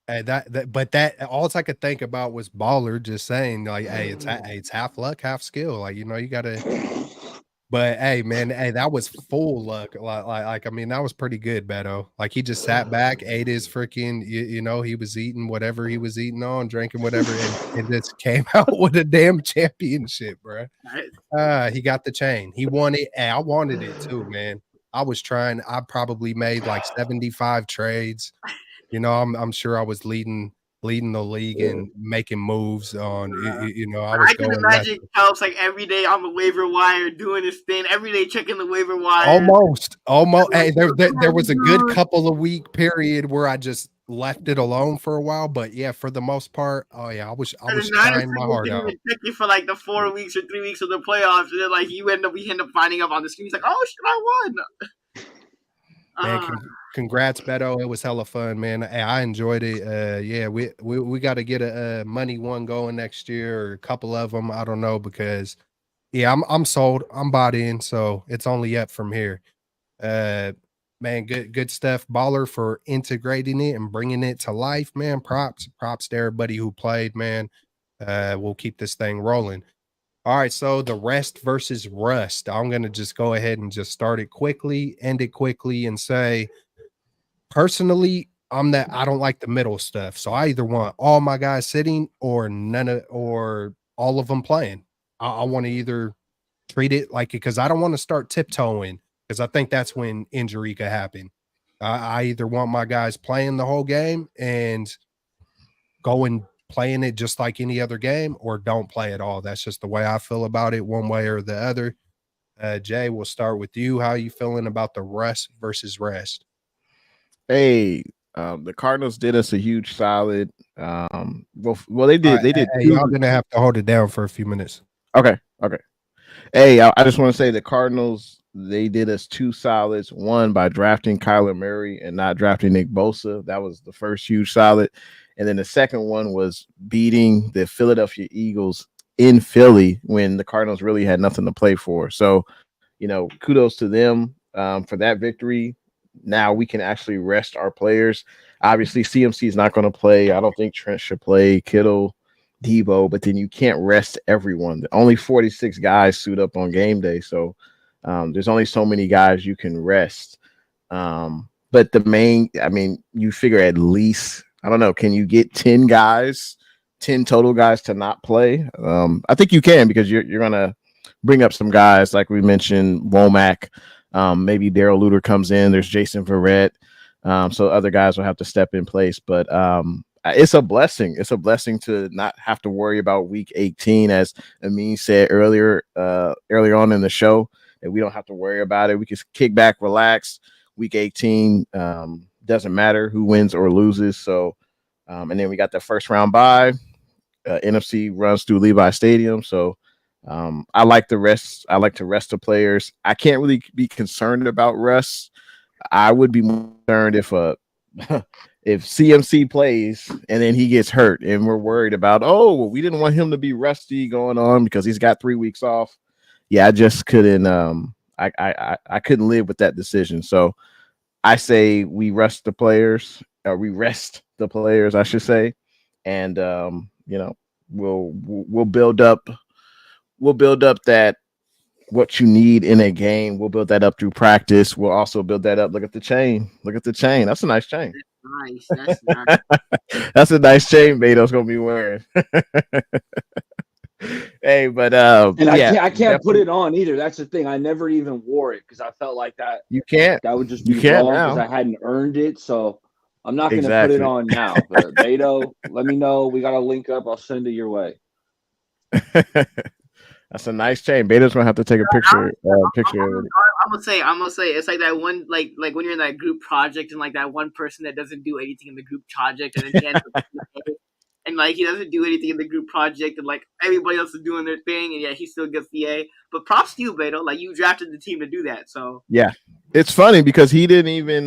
Hey, that all I could think about was Baller just saying, like, hey, it's half luck, half skill. Like, you gotta but hey, man, hey, that was full luck. I mean, that was pretty good, Beto. Like he just sat back, ate his freaking, he was eating whatever he was eating on, drinking whatever, and just came out with a damn championship, bro. He got the chain. He won it. Hey, I wanted it too, man. I was trying. I probably made like 75 trades. I'm sure I was leading the league and making moves on. I was I can going left. imagine Phelps every day on the waiver wire doing his thing, every day checking the waiver wire. Almost. Hey, there was a good Dude. couple of week period where I just left it alone for a while, but yeah, for the most part, oh yeah, I And was the Niners trying my people heart didn't out. even check you for the 4 weeks or 3 weeks of the playoffs, and then we end up finding up on the screen. He's like, "Oh shit, I won!" Man, Uh, congrats, Beto. It was hella fun, man. Hey, I enjoyed it. Yeah, we got to get a money one going next year or a couple of them. I don't know because yeah, I'm sold. I'm bought in, so it's only up from here. Uh, man, good stuff, Baller, for integrating it and bringing it to life, man. Props to everybody who played, man. We'll keep this thing rolling. All right, so the rest versus rust. I'm gonna just go ahead and just start it quickly, end it quickly, and say personally, I don't like the middle stuff. So I either want all my guys sitting or none of or all of them playing. I want to either treat it like because I don't want to start tiptoeing because I think that's when injury could happen. I either want my guys playing the whole game and going playing it just like any other game or don't play at all. That's just the way I feel about it, one way or the other. Jay, we'll start with you. How are you feeling about the rust versus rest? Hey, the Cardinals did us a huge solid. Well, they All did. right, They did hey, two. y'all gonna have to hold it down for a few minutes. Okay, okay. Hey, I just want to say the Cardinals, they did us two solids. One by drafting Kyler Murray and not drafting Nick Bosa. That was the first huge solid. And then the second one was beating the Philadelphia Eagles in Philly when the Cardinals really had nothing to play for. So, kudos to them for that victory. Now we can actually rest our players. Obviously, CMC is not going to play. I don't think Trent should play. Kittle, Debo, but then you can't rest everyone. Only 46 guys suit up on game day, so there's only so many guys you can rest. But you figure at least, I don't know, can you get 10 guys, 10 total guys to not play? I think you can because you're gonna bring up some guys like we mentioned, Womack. Maybe Daryl Luter comes in. There's Jason Verrett. So other guys will have to step in place, but it's a blessing. It's a blessing to not have to worry about week 18, as Amin said earlier on in the show, that we don't have to worry about it. We can kick back, relax. Week 18 doesn't matter who wins or loses. So, and then we got the first round bye. NFC runs through Levi Stadium. So I like the rest. I like to rest the players. I can't really be concerned about rest. I would be more concerned if CMC plays and then he gets hurt and we're worried about, we didn't want him to be rusty going on because he's got 3 weeks off. Yeah, I just couldn't I couldn't live with that decision. So I say we rest the players, I should say, and we'll build up we'll build up that what you need in a game. We'll build that up through practice. We'll also build that up. Look at the chain. Look at the chain. That's a nice chain. Nice. That's nice. That's a nice chain Beto's gonna be wearing. Hey, but And yeah, I can't put definitely- it on either. That's the thing. I never even wore it because I felt like that you can't. would just You be can't wrong because now. I hadn't earned it. So I'm not going to put Exactly. it on now. But Beto, let me know. We got to link up. I'll send it your way. That's a nice chain. Beto's gonna have to take a picture. Picture of it. I'm gonna say it's like that one like when you're in that group project and like that one person that doesn't do anything in the group project and then he ends up and like he doesn't do anything in the group project and like everybody else is doing their thing and yet he still gets the A. But props to you, Beto. Like you drafted the team to do that. So Yeah, it's funny because he didn't even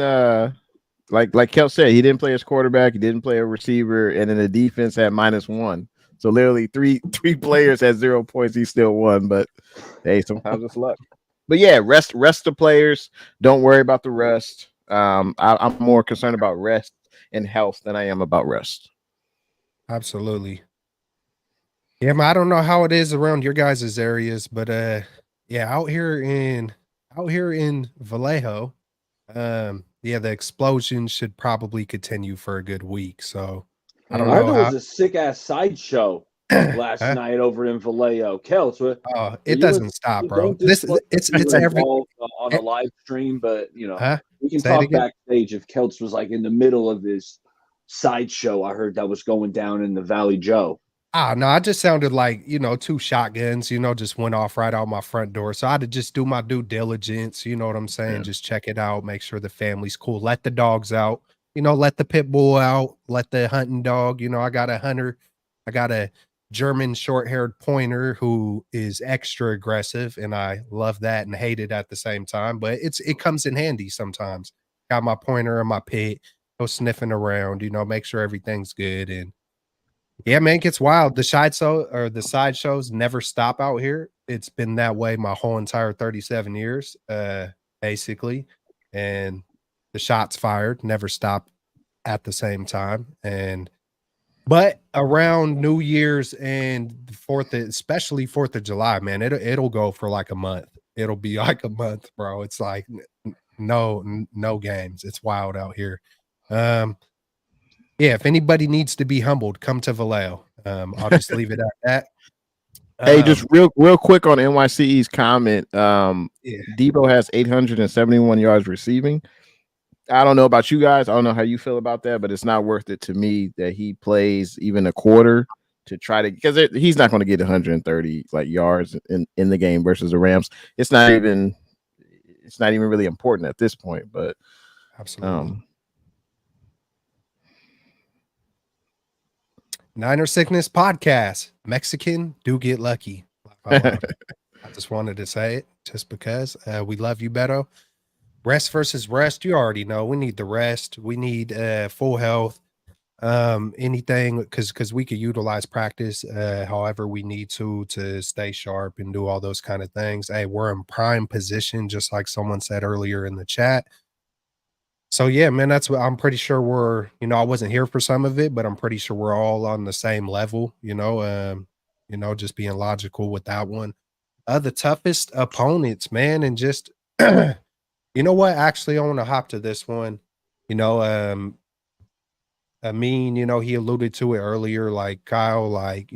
like Kel said, he didn't play his quarterback, he didn't play a receiver, and then the defense had -1. So literally three players had 0 points. He still won, but hey, sometimes it's luck. But yeah, rest the players. Don't worry about the rest. I'm more concerned about rest and health than I am about rest. Absolutely. Yeah, man, I don't know how it is around your guys' areas, but yeah, out here in Vallejo, yeah, the explosion should probably continue for a good week. So I don't I heard know there how was a sick ass sideshow last Huh? night over in Vallejo. Kels, It doesn't stop, bro. It's It's every on a live stream, but huh? we can Say it talk again. backstage if Kelts was like in the middle of his sideshow. I heard that was going down in the Valley Joe. No, I just sounded like, two shotguns, just went off right out my front door. So I had to just do my due diligence, you know what I'm saying? Yeah. Just check it out, make sure the family's cool, let the dogs out, let the pit bull out, let the hunting dog, I got a hunter, I got a German short-haired pointer who is extra aggressive, and I love that and hate it at the same time, but it comes in handy sometimes. Got my pointer in my pit, go sniffing around, make sure everything's good. And yeah, man, it gets wild. The sideshows never stop out here. It's been that way my whole entire 37 years, basically. And the shots fired never stop at the same time. But around New Year's and the especially 4th of July, man, it'll go for like a month. It'll be like a month, bro. It's like no games. It's wild out here. Yeah, if anybody needs to be humbled, come to Vallejo. I'll just leave it at that. Hey, just real quick on NYCE's comment. Yeah. Debo has 871 yards receiving. I don't know about you guys. I don't know how you feel about that, but it's not worth it to me that he plays even a quarter to try to, because he's not going to get 130 like yards in the game versus the Rams. It's not even really important at this point. But Absolutely. Niner Sickness Podcast. Mexican do get lucky. I just wanted to say it just because we love you, Beto. Rest versus rest. You already know we need the rest. We need full health. Anything because we could utilize practice however we need to stay sharp and do all those kind of things. Hey, we're in prime position, just like someone said earlier in the chat. So yeah, man, that's what I'm pretty sure we're, I wasn't here for some of it, but I'm pretty sure we're all on the same level, just being logical with that one. The toughest opponents, man, and just you know what? Actually, I want to hop to this one. Amin, he alluded to it earlier, like Kyle, like,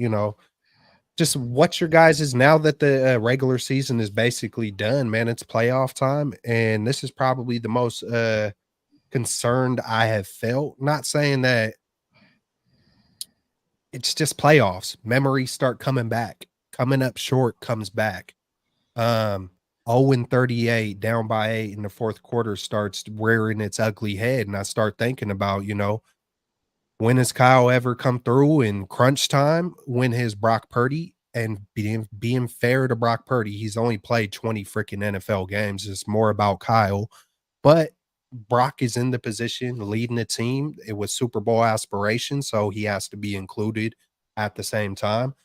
just what's your guys' now that the regular season is basically done, man, it's playoff time. And this is probably the most concerned I have felt. Not saying that it's just playoffs. Memories start coming back. Coming up short comes back. 0-38, down by 8 in the fourth quarter starts rearing its ugly head. And I start thinking about, when has Kyle ever come through in crunch time? When his Brock Purdy, and being fair to Brock Purdy, he's only played 20 freaking NFL games. It's more about Kyle. But Brock is in the position leading the team. It was Super Bowl aspirations, so he has to be included at the same time.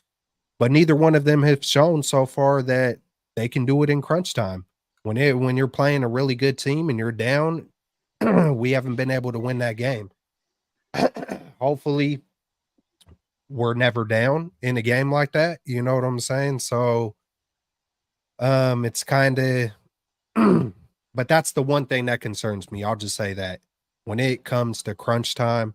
But neither one of them have shown so far that they can do it in crunch time. When you're playing a really good team and you're down, we haven't been able to win that game. Hopefully, we're never down in a game like that. You know what I'm saying? So It's kind of, but that's the one thing that concerns me. I'll just say that when it comes to crunch time,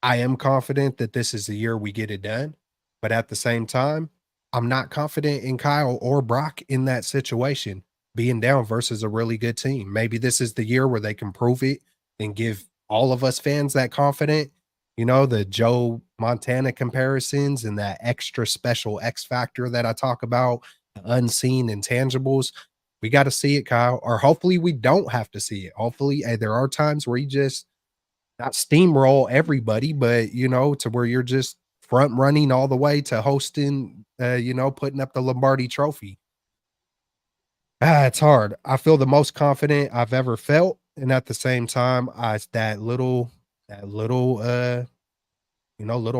I am confident that this is the year we get it done. But at the same time, I'm not confident in Kyle or Brock in that situation being down versus a really good team. Maybe this is the year where they can prove it and give all of us fans that confident, the Joe Montana comparisons and that extra special X factor that I talk about, the unseen intangibles. We got to see it, Kyle, or hopefully we don't have to see it. Hopefully, there are times where you just not steamroll everybody, but to where you're just front running all the way to hosting, putting up the Lombardi trophy. It's hard. I feel the most confident I've ever felt. And at the same time, little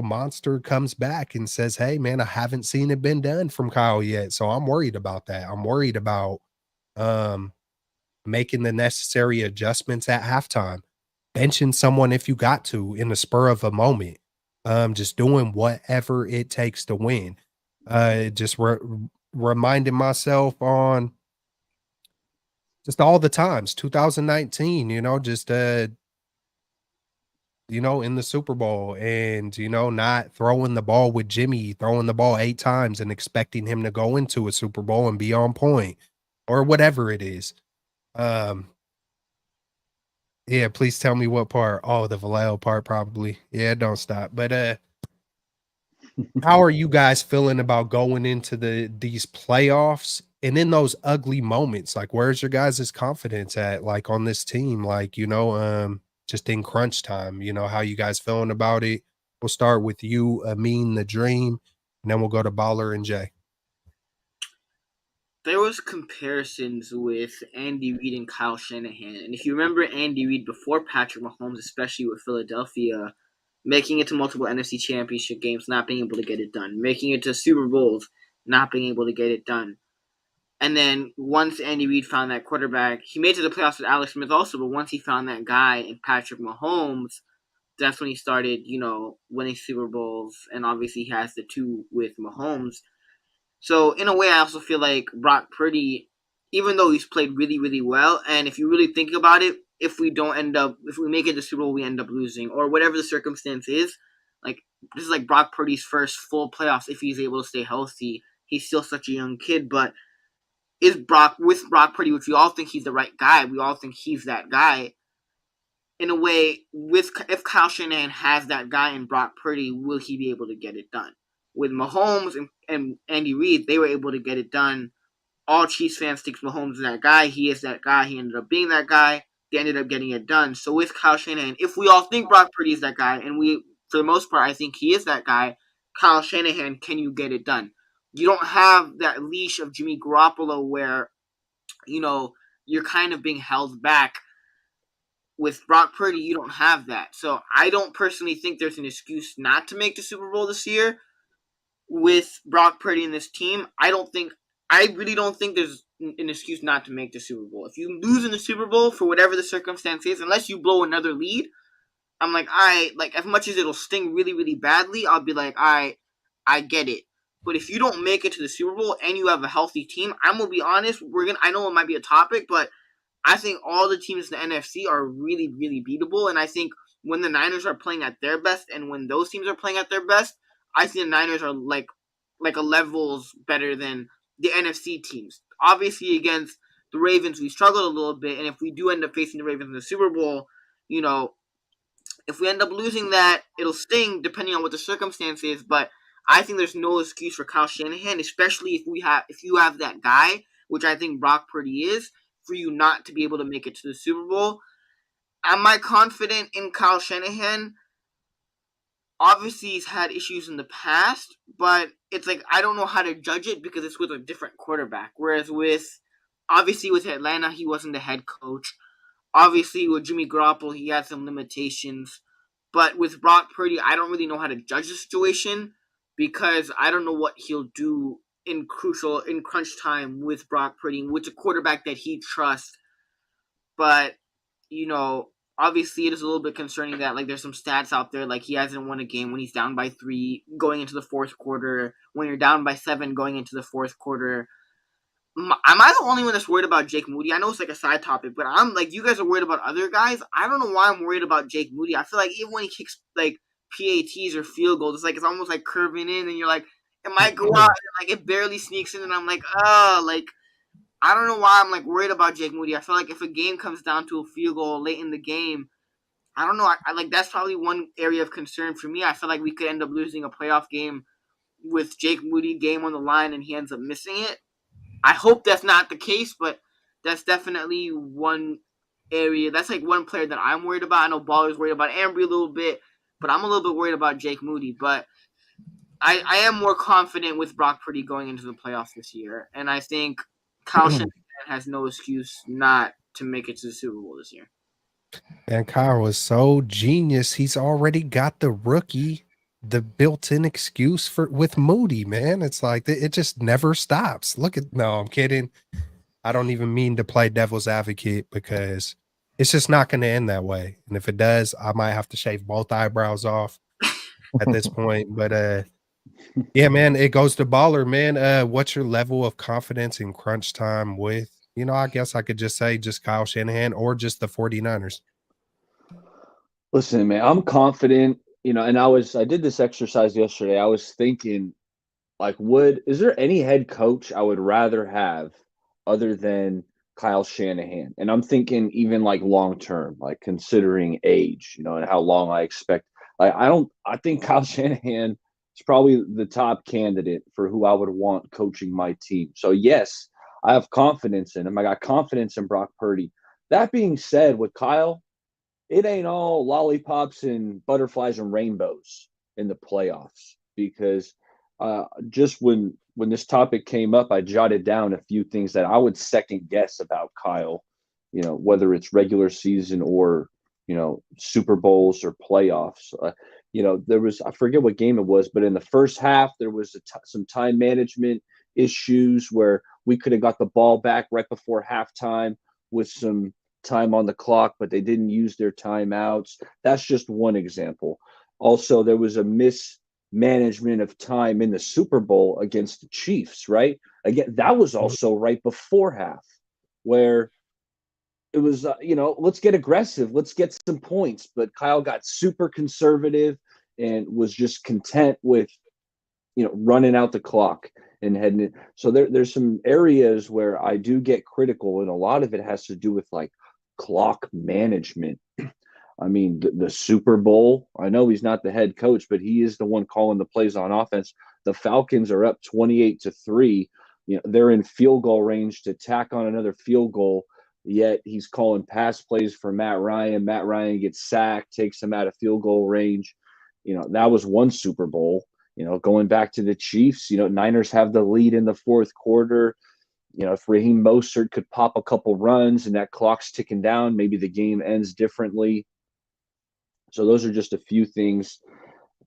monster comes back and says, "Hey man, I haven't seen it been done from Kyle yet." So I'm worried about that. I'm worried about um making the necessary adjustments at halftime, benching someone if you got to in the spur of a moment, just doing whatever it takes to win. Reminding myself on just all the times, 2019, in the Super Bowl and, not throwing the ball with Jimmy, throwing the ball 8 times and expecting him to go into a Super Bowl and be on point or whatever it is. Um, Yeah, please tell me what part. Oh, the Vallejo part probably. Yeah, don't stop. But how are you guys feeling about going into these playoffs and in those ugly moments? Like where's your guys' confidence at like on this team? Like, just in crunch time, how you guys feeling about it? We'll start with you, Amin the Dream, and then we'll go to Baller and Jay. There was comparisons with Andy Reid and Kyle Shanahan. And if you remember Andy Reid before Patrick Mahomes, especially with Philadelphia, making it to multiple NFC championship games, not being able to get it done, making it to Super Bowls, not being able to get it done. And then once Andy Reid found that quarterback, he made it to the playoffs with Alex Smith also, but once he found that guy in Patrick Mahomes, that's when he started, winning Super Bowls. And obviously he has the 2 with Mahomes. So in a way, I also feel like Brock Purdy, even though he's played really, really well, and if you really think about it, if we make it to Super Bowl, we end up losing, or whatever the circumstance is, like this is like Brock Purdy's first full playoffs if he's able to stay healthy. He's still such a young kid, but is Brock Purdy, which we all think he's the right guy, we all think he's that guy. In a way, if Kyle Shanahan has that guy in Brock Purdy, will he be able to get it done? With Mahomes and Andy Reid, they were able to get it done. All Chiefs fans think Mahomes is that guy. He is that guy. He ended up being that guy. They ended up getting it done. So with Kyle Shanahan, if we all think Brock Purdy is that guy, and for the most part, I think he is that guy, Kyle Shanahan, can you get it done? You don't have that leash of Jimmy Garoppolo where, you're kind of being held back. With Brock Purdy, you don't have that. So I don't personally think there's an excuse not to make the Super Bowl this year with Brock Purdy and this team. I really don't think there's an excuse not to make the Super Bowl. If you lose in the Super Bowl for whatever the circumstance is, unless you blow another lead, I'm like, as much as it'll sting really, really badly, I'll be like, I get it. But if you don't make it to the Super Bowl and you have a healthy team, I'm gonna be honest. I know it might be a topic, but I think all the teams in the NFC are really, really beatable. And I think when the Niners are playing at their best and when those teams are playing at their best, I think the Niners are like a levels better than the NFC teams. Obviously, against the Ravens, we struggled a little bit. And if we do end up facing the Ravens in the Super Bowl, if we end up losing that, it'll sting depending on what the circumstance is. But I think there's no excuse for Kyle Shanahan, especially if you have that guy, which I think Brock Purdy is, for you not to be able to make it to the Super Bowl. Am I confident in Kyle Shanahan? Obviously, he's had issues in the past, but it's like I don't know how to judge it because it's with a different quarterback. Whereas obviously with Atlanta, he wasn't the head coach. Obviously, with Jimmy Garoppolo, he had some limitations. But with Brock Purdy, I don't really know how to judge the situation because I don't know what he'll do in crunch time with Brock Purdy, with a quarterback that he trusts. But, obviously it is a little bit concerning that, there's some stats out there, he hasn't won a game when he's down by 3 going into the fourth quarter, when you're down by 7 going into the fourth quarter. Am I the only one that's worried about Jake Moody? I know it's like a side topic, but I'm like, you guys are worried about other guys. I don't know why I'm worried about Jake Moody. I feel like even when he kicks like PATs or field goals, it's almost like curving in, and you're like, it might go out, and like it barely sneaks in, and I'm like, like I don't know why I'm like worried about Jake Moody. I feel like if a game comes down to a field goal late in the game, I don't know. I like that's probably one area of concern for me. I feel like we could end up losing a playoff game with Jake Moody game on the line, and he ends up missing it. I hope that's not the case, but that's definitely one area. That's like one player that I'm worried about. I know Baller's worried about Ambry a little bit, but I'm a little bit worried about Jake Moody. But I am more confident with Brock Purdy going into the playoffs this year, and I think Kyle Shanahan has no excuse not to make it to the Super Bowl this year. And Kyle was so genius. He's already got the rookie, the built-in excuse for with Moody, man. It's like it just never stops. Look at no, I'm kidding. I don't even mean to play devil's advocate because it's just not going to end that way. And if it does, I might have to shave both eyebrows off at this point. But yeah, man, it goes to Baller, man. What's your level of confidence in crunch time with, I guess I could just say just Kyle Shanahan or just the 49ers? Listen, man, I'm confident, and I did this exercise yesterday. I was thinking, like, is there any head coach I would rather have other than Kyle Shanahan? And I'm thinking even like long term, like considering age, and how long I expect. Like, I think Kyle Shanahan is probably the top candidate for who I would want coaching my team. So yes, I have confidence in him. I got confidence in Brock Purdy. That being said, with Kyle, it ain't all lollipops and butterflies and rainbows in the playoffs, because just when this topic came up, I jotted down a few things that I would second guess about Kyle, whether it's regular season or Super Bowls or playoffs. There was, I forget what game it was, but in the first half there was some time management issues where we could have got the ball back right before halftime with some time on the clock, but they didn't use their timeouts. That's just one example. Also, there was a mismanagement of time in the Super Bowl against the Chiefs, right? Again, that was also right before half, where it was, let's get aggressive, let's get some points. But Kyle got super conservative and was just content with, running out the clock and heading in. So there's some areas where I do get critical, and a lot of it has to do with like clock management. I mean, the Super Bowl, I know he's not the head coach, but he is the one calling the plays on offense. The Falcons are up 28-3. They're in field goal range to tack on another field goal, yet he's calling pass plays for Matt Ryan. Matt Ryan gets sacked, takes him out of field goal range. That was one Super Bowl. Going back to the Chiefs, Niners have the lead in the fourth quarter. If Raheem Mostert could pop a couple runs and that clock's ticking down, maybe the game ends differently. So those are just a few things.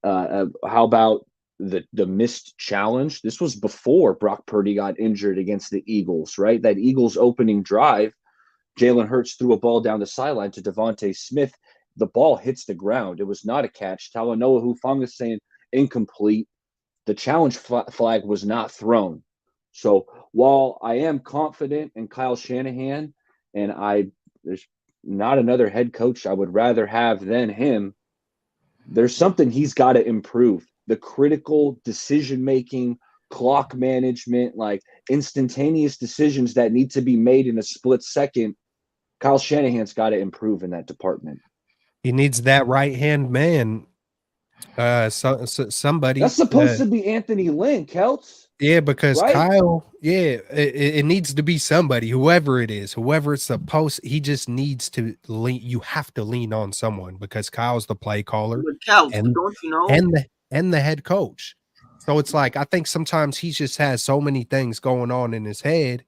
How about the missed challenge? This was before Brock Purdy got injured against the Eagles, right? That Eagles opening drive, Jalen Hurts threw a ball down the sideline to Devontae Smith. The ball hits the ground. It was not a catch. Talanoa Hufanga saying incomplete. The challenge flag was not thrown. So while I am confident in Kyle Shanahan, and there's not another head coach I would rather have than him, there's something he's got to improve. The critical decision-making, clock management, like instantaneous decisions that need to be made in a split second, Kyle Shanahan's got to improve in that department. He needs that right-hand man. Somebody that's supposed to be Anthony Lynn, Kelts. Yeah, because right? Kyle, it needs to be somebody, whoever it is, whoever it's supposed. He just needs to lean. You have to lean on someone because Kyle's the play caller and don't you know, and the head coach. So it's like I think sometimes he just has so many things going on in his head.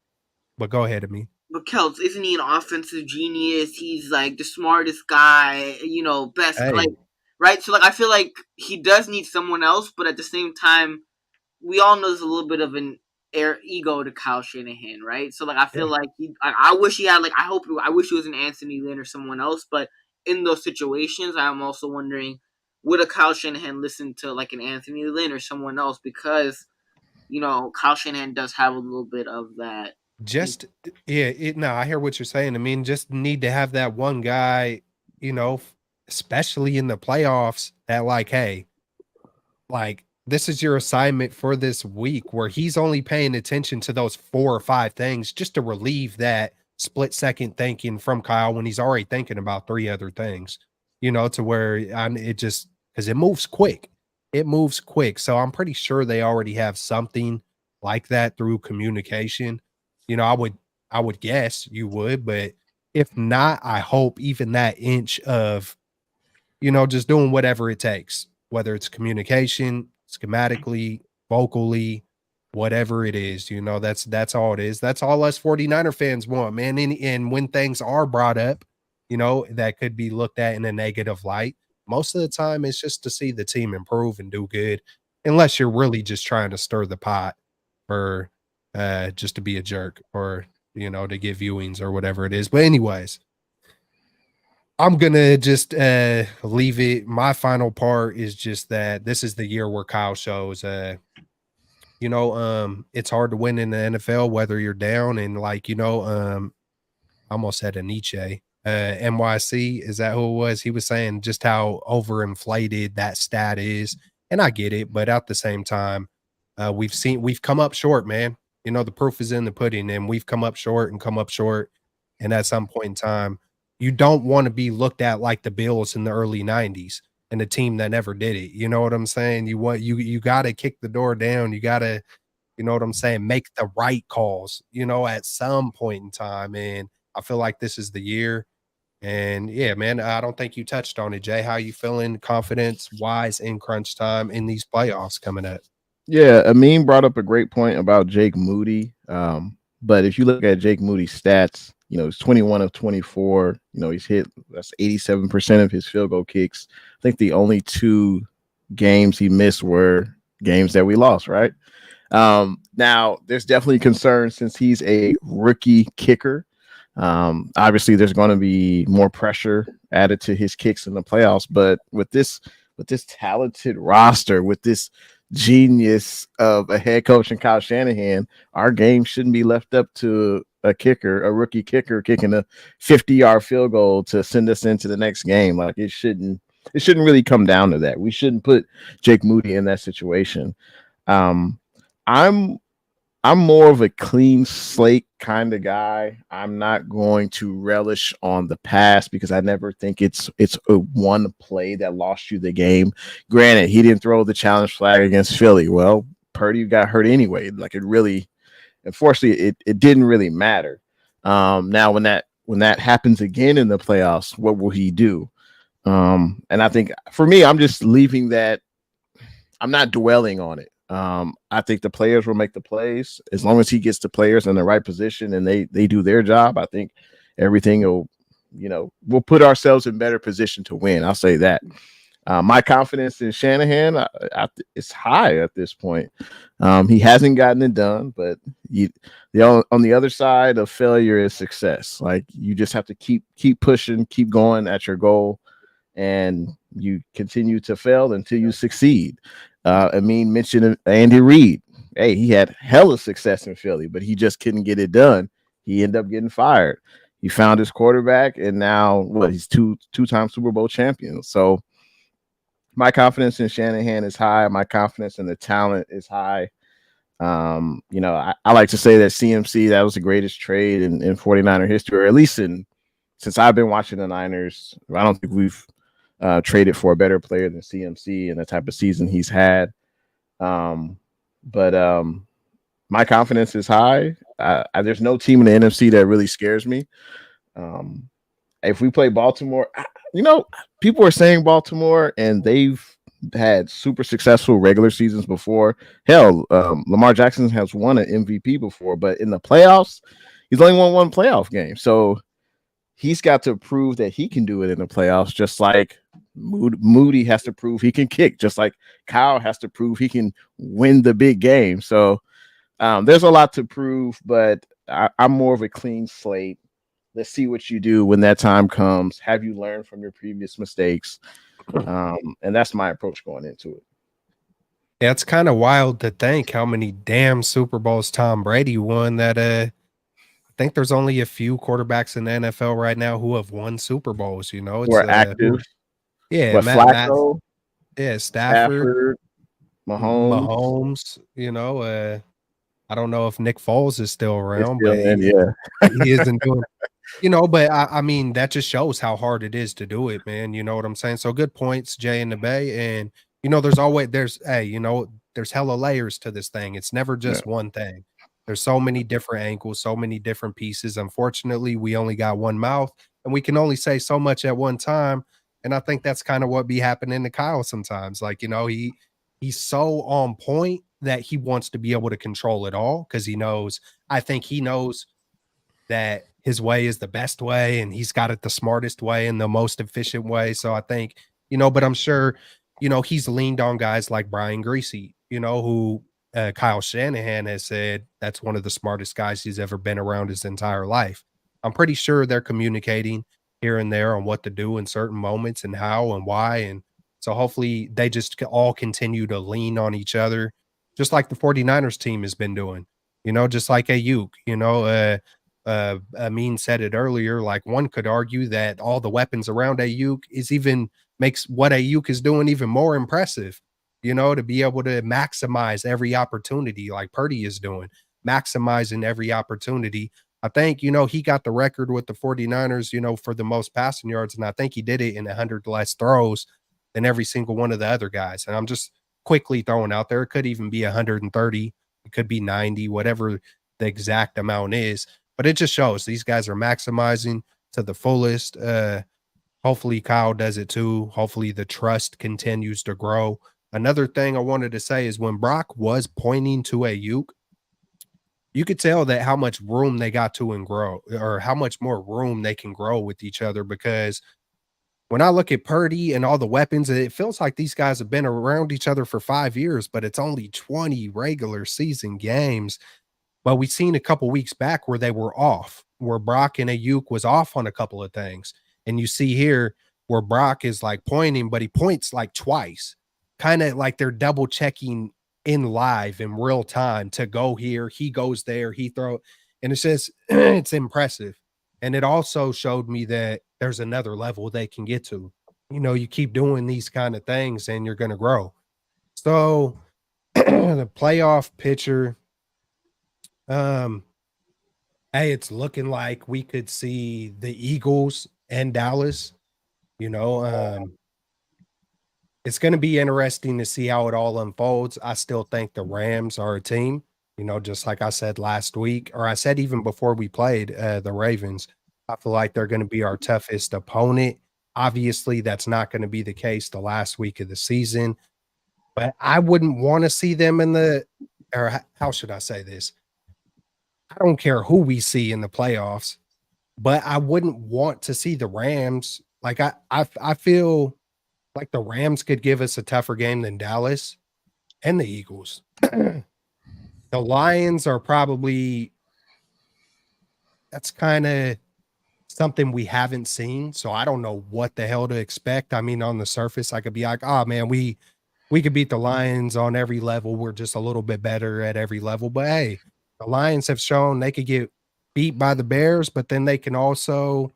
But go ahead, Ami. But Kelts, isn't he an offensive genius? He's like the smartest guy, best right? So like I feel like he does need someone else, but at the same time, we all know there's a little bit of an ego to Kyle Shanahan, right? So like I feel like I wish he had I wish he was an Anthony Lynn or someone else, but in those situations, I'm also wondering, would a Kyle Shanahan listen to like an Anthony Lynn or someone else? Because Kyle Shanahan does have a little bit of that just yeah, no, I hear what you're saying. I mean, just need to have that one guy, especially in the playoffs, that like, hey, like this is your assignment for this week where he's only paying attention to those 4 or 5 things just to relieve that split second thinking from Kyle when he's already thinking about 3 other things, to where it just because it moves quick. It moves quick. So I'm pretty sure they already have something like that through communication. I would guess you would, but if not, I hope even that inch of just doing whatever it takes, whether it's communication, schematically, vocally, whatever it is, that's all it is. That's all us 49er fans want, man. And when things are brought up, that could be looked at in a negative light, most of the time it's just to see the team improve and do good, unless you're really just trying to stir the pot for just to be a jerk or, to get viewings or whatever it is. But anyways, I'm gonna just leave it. My final part is just that this is the year where Kyle shows it's hard to win in the NFL whether you're down and I almost said a Nietzsche. NYC, is that who it was? He was saying just how overinflated that stat is. And I get it, but at the same time, we've come up short, man. The proof is in the pudding, and we've come up short and come up short. And at some point in time, you don't want to be looked at like the Bills in the early 90s and a team that never did it. You know what I'm saying? You gotta kick the door down. You gotta, you know what I'm saying, make the right calls, at some point in time. And I feel like this is the year. And yeah, man, I don't think you touched on it, Jay. How you feeling confidence wise in crunch time in these playoffs coming up? Yeah, Amin brought up a great point about Jake Moody. But if you look at Jake Moody's stats, he's 21 of 24. He's hit, that's 87% of his field goal kicks. I think the only 2 games he missed were games that we lost, right? Now, there's definitely concern since he's a rookie kicker. Obviously, there's going to be more pressure added to his kicks in the playoffs. But with this talented roster, with this genius of a head coach and Kyle Shanahan, our game shouldn't be left up to a rookie kicker kicking a 50-yard field goal to send us into the next game. Like it shouldn't really come down to that. We shouldn't put Jake Moody in that situation. I'm more of a clean slate kind of guy. I'm not going to relish on the past because I never think it's a one play that lost you the game. Granted, he didn't throw the challenge flag against Philly. Well, Purdy got hurt anyway. Like unfortunately, it didn't really matter. Now when that happens again in the playoffs, what will he do? And I think for me, I'm just leaving that. I'm not dwelling on it. I think the players will make the plays as long as he gets the players in the right position and they do their job. I think everything will, we'll put ourselves in better position to win. I'll say that. My confidence in Shanahan is high at this point. He hasn't gotten it done, but on the other side of failure is success. Like you just have to keep pushing, keep going at your goal, and you continue to fail until you succeed. Mentioned Andy Reid. Hey, he had hella success in Philly, but he just couldn't get it done. He ended up getting fired. He found his quarterback, and now he's two-time Super Bowl champion. So my confidence in Shanahan is high. My confidence in the talent is high. I like to say that CMC, that was the greatest trade in 49er history, or at least since I've been watching the Niners. I don't think we've traded for a better player than CMC and the type of season he's had. But my confidence is high. There's no team in the NFC that really scares me. If we play Baltimore, people are saying Baltimore, and they've had super successful regular seasons before. Hell, Lamar Jackson has won an MVP before, but in the playoffs, he's only won one playoff game. So he's got to prove that he can do it in the playoffs, just like Moody has to prove he can kick, just like Kyle has to prove he can win the big game. So there's a lot to prove, but I'm more of a clean slate. Let's see what you do when that time comes. Have you learned from your previous mistakes? And that's my approach going into it. Yeah, it's kind of wild to think how many damn Super Bowls Tom Brady won that think there's only a few quarterbacks in the NFL right now who have won Super Bowls. You know, it's Or active. yeah, What, Flacco, yeah, Stafford, Stafford, Mahomes? Mahomes. You know, I don't know if Nick Foles is still It's around, but still in, yeah. he isn't doing. You know, but I mean, that just shows how hard it is to do it, man. You know what I'm saying? So good points, Jay in the Bay. And, you know, there's hella layers to this thing. It's never Yeah. just one thing. There's so many different angles, so many different pieces. Unfortunately, we only got one mouth and we can only say so much at one time. And I think that's kind of what be happening to Kyle sometimes. Like, you know, he's so on point that he wants to be able to control it all because I think he knows that his way is the best way and he's got it the smartest way and the most efficient way. So I think, but I'm sure, he's leaned on guys like Brian Greasy, who Kyle Shanahan has said that's one of the smartest guys he's ever been around his entire life. I'm pretty sure they're communicating here and there on what to do in certain moments and how and why. And so hopefully they just all continue to lean on each other, just like the 49ers team has been doing, just like Ayuk, Amin said it earlier. Like one could argue that all the weapons around Ayuk makes what Ayuk is doing even more impressive. To be able to maximize every opportunity, like Purdy is doing, maximizing every opportunity. I think he got the record with the 49ers, for the most passing yards, and I think he did it in 100 less throws than every single one of the other guys. And I'm just quickly throwing out there, it could even be 130, it could be 90, whatever the exact amount is. But it just shows these guys are maximizing to the fullest. Hopefully Kyle does it too. Hopefully the trust continues to grow. Another thing I wanted to say is when Brock was pointing to Ayuk, you could tell that how much room they got to and grow, or how much more room they can grow with each other. Because when I look at Purdy and all the weapons, it feels like these guys have been around each other for 5 years, but it's only 20 regular season games. But we've seen a couple weeks back where they were off, where Brock and Ayuk was off on a couple of things. And you see here where Brock is like pointing, but he points like twice, kind of like they're double checking in live in real time to go here. He goes there, he throw, and it's just, it's impressive. And it also showed me that there's another level they can get to. You keep doing these kind of things and you're going to grow. So the playoff picture, hey, it's looking like we could see the Eagles and Dallas. You know, it's going to be interesting to see how it all unfolds. I still think the Rams are a team, just like I said last week, or I said even before we played the Ravens. I feel like they're going to be our toughest opponent. Obviously, that's not going to be the case the last week of the season, but I wouldn't want to see them or how should I say this? I don't care who we see in the playoffs, but I wouldn't want to see the Rams. Like I feel like the Rams could give us a tougher game than Dallas and the Eagles. The Lions are probably that's kind of something we haven't seen, so I don't know what the hell to expect. I mean, on the surface, I could be like, "Oh man, we could beat the Lions on every level. We're just a little bit better at every level." But hey, the Lions have shown they could get beat by the Bears, but then they can also,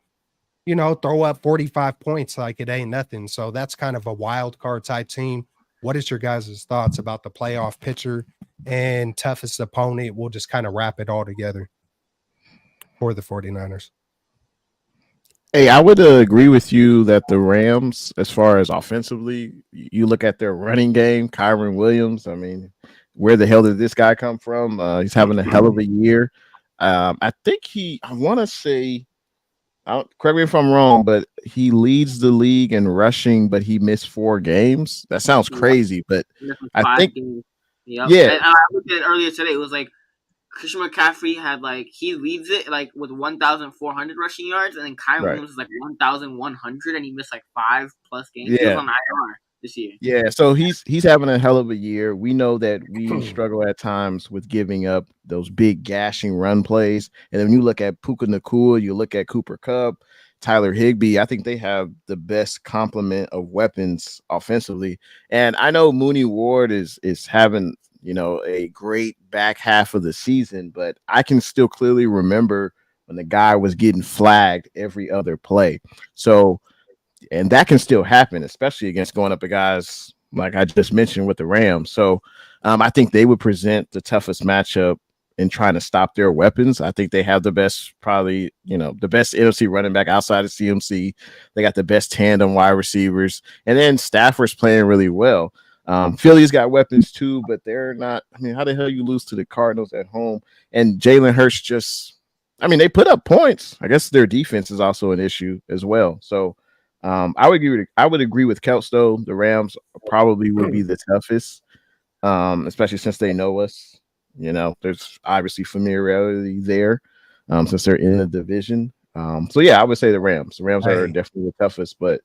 throw up 45 points like it ain't nothing. So that's kind of a wild card type team. What is your guys' thoughts about the playoff picture and toughest opponent? We'll just kind of wrap it all together for the 49ers. Hey, I would agree with you that the Rams, as far as offensively, you look at their running game, Kyron Williams. I mean, where the hell did this guy come from? He's having a hell of a year. I think I want to say, correct me if I'm wrong, but he leads the league in rushing, but he missed 4 games. That sounds crazy, but I think, Yep. yeah. And I looked at it earlier today. It was like Christian McCaffrey had he leads it with 1,400 rushing yards, and then Kyron Williams is 1,100, and he missed 5+ games. Yeah. He was on IR this year. Yeah, so he's having a hell of a year. We know that we struggle at times with giving up those big gashing run plays. And then when you look at Puka Nacua, you look at Cooper Kupp, Tyler Higbee, I think they have the best complement of weapons offensively. And I know Mooney Ward is having, a great back half of the season, but I can still clearly remember when the guy was getting flagged every other play. So, and that can still happen, especially against going up against guys like I just mentioned with the Rams. So, I think they would present the toughest matchup in trying to stop their weapons. I think they have the best, probably, the best NFC running back outside of CMC. They got the best tandem wide receivers, and then Stafford's playing really well. Philly's got weapons too, but they're not. I mean, how the hell you lose to the Cardinals at home? And Jalen Hurts they put up points. I guess their defense is also an issue as well. So I would agree with Kelts though. The Rams probably would be the toughest, especially since they know us. There's obviously familiarity there, since they're in the division. So yeah, I would say the Rams. The Rams are definitely the toughest, but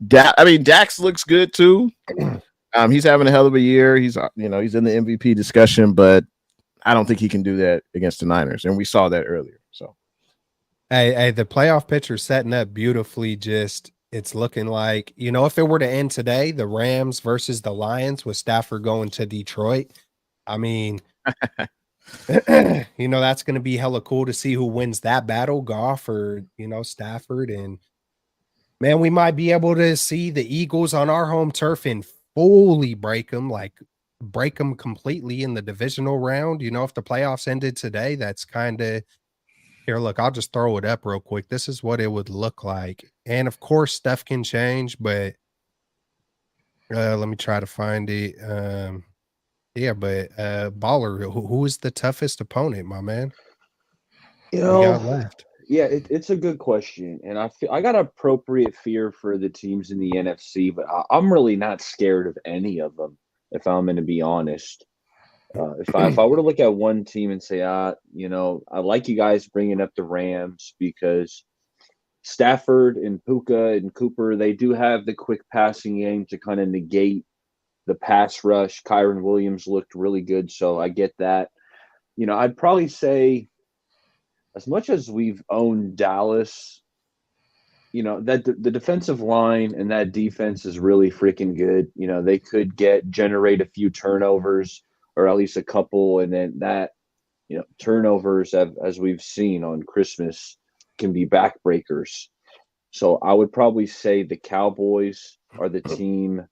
Dax looks good too. He's having a hell of a year. He's he's in the MVP discussion, but I don't think he can do that against the Niners, and we saw that earlier. So, hey, the playoff picture setting up beautifully. Just it's looking like, if it were to end today, the Rams versus the Lions with Stafford going to Detroit. I mean, that's going to be hella cool to see who wins that battle, Goff or Stafford. And man, we might be able to see the Eagles on our home turf and fully break them completely in the divisional round. If the playoffs ended today, that's kind of here. Look, I'll just throw it up real quick. This is what it would look like. And of course, stuff can change, but let me try to find it. Yeah, but Baller, who is the toughest opponent, my man? You We got know, left. yeah, it's a good question, and I got appropriate fear for the teams in the NFC, but I'm really not scared of any of them. If I'm going to be honest, if I were to look at one team and say, I like you guys bringing up the Rams because Stafford and Puka and Cooper, they do have the quick passing game to kind of negate the pass rush. Kyron Williams looked really good, so I get that. I'd probably say, as much as we've owned Dallas, that the defensive line and that defense is really freaking good. They could generate a few turnovers or at least a couple, and then that, turnovers as we've seen on Christmas can be backbreakers. So I would probably say the Cowboys are the team,